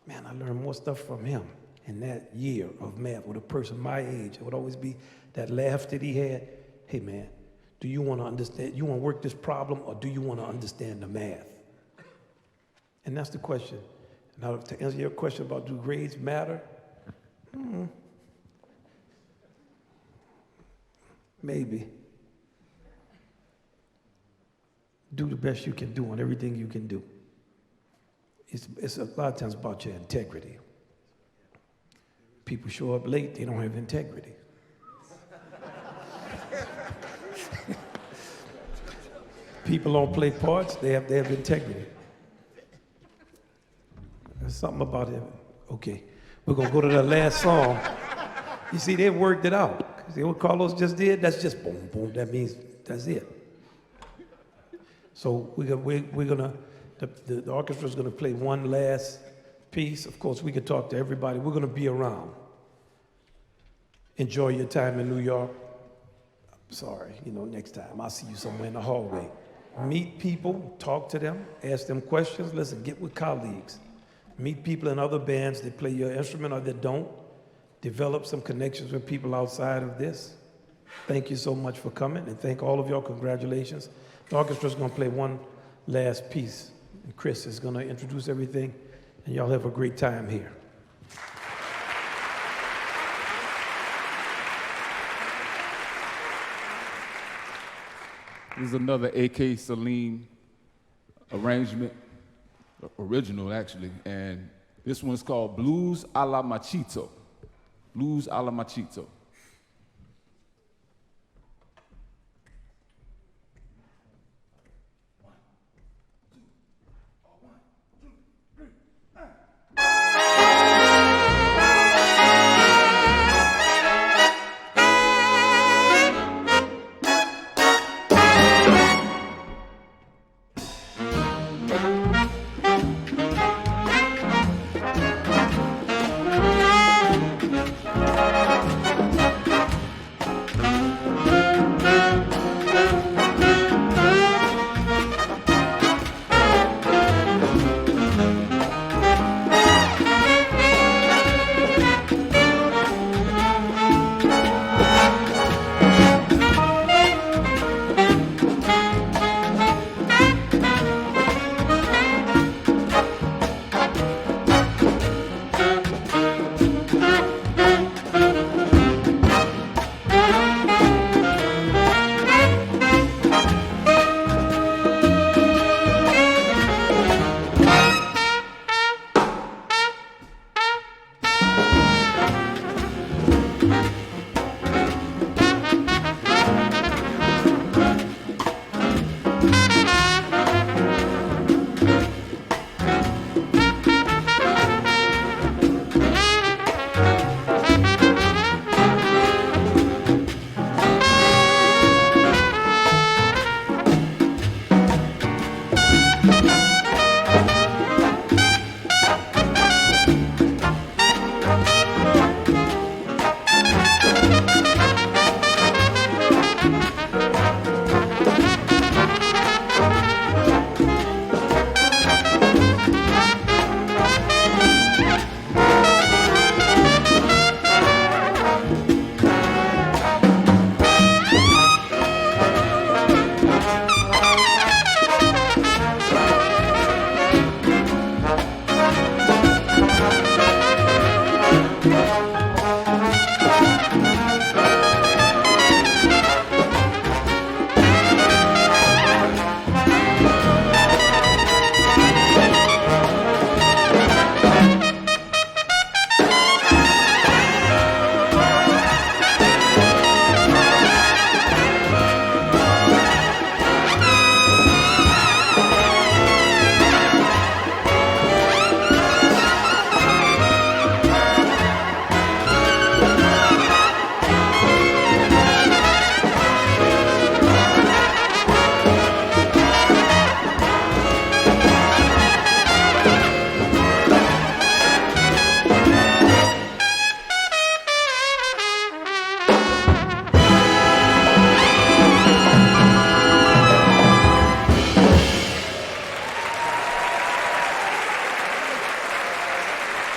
Man, I learned more stuff from him in that year of math with a person my age. It would always be that laugh that he had. Hey, man, do you want to understand, you want to work this problem, or do you want to understand the math? And that's the question. Now, to answer your question about do grades matter? Maybe. Do the best you can do on everything you can do. It's a lot of times about your integrity. People show up late, they don't have integrity. People don't play parts, they have integrity. There's something about it. Okay, we're gonna go to the last song. You see, they worked it out. See what Carlos just did? That's just boom, boom. That means that's it. So the orchestra's gonna play one last piece. Of course, we could talk to everybody. We're gonna be around. Enjoy your time in New York. Sorry, next time I'll see you somewhere in the hallway. Meet people, talk to them, ask them questions. Listen, get with colleagues. Meet people in other bands that play your instrument or that don't. Develop some connections with people outside of this. Thank you so much for coming, and thank all of y'all. Congratulations. The orchestra's gonna play one last piece, and Chris is gonna introduce everything, and y'all have a great time here. This is another A.K. Salim arrangement, original actually, and this one's called Blues a la Machito. Blues a la Machito.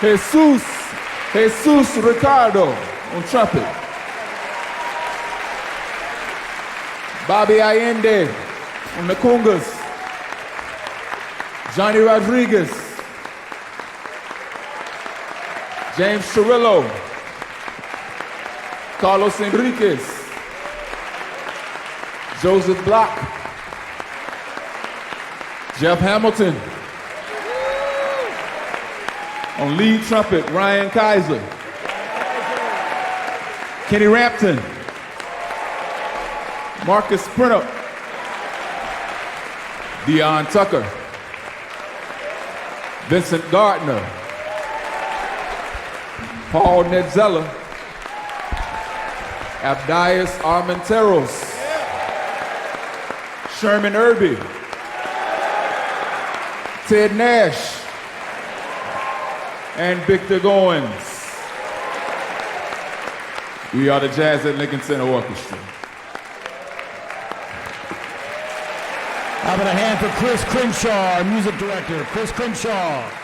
Jesus Ricardo on trumpet. Bobby Allende on the congas. Johnny Rodriguez. James Cirillo. Carlos Enriquez. Joseph Block. Jeff Hamilton. On lead trumpet, Ryan Kaiser. Kenny Rampton. Marcus Sprinter. Dion Tucker. Vincent Gardner. Paul Nedzella. Abdias Armenteros. Sherman Irby. Ted Nash. And Victor Goins. We are the Jazz at Lincoln Center Orchestra. How about a hand for Chris Crenshaw, our music director. Chris Crenshaw.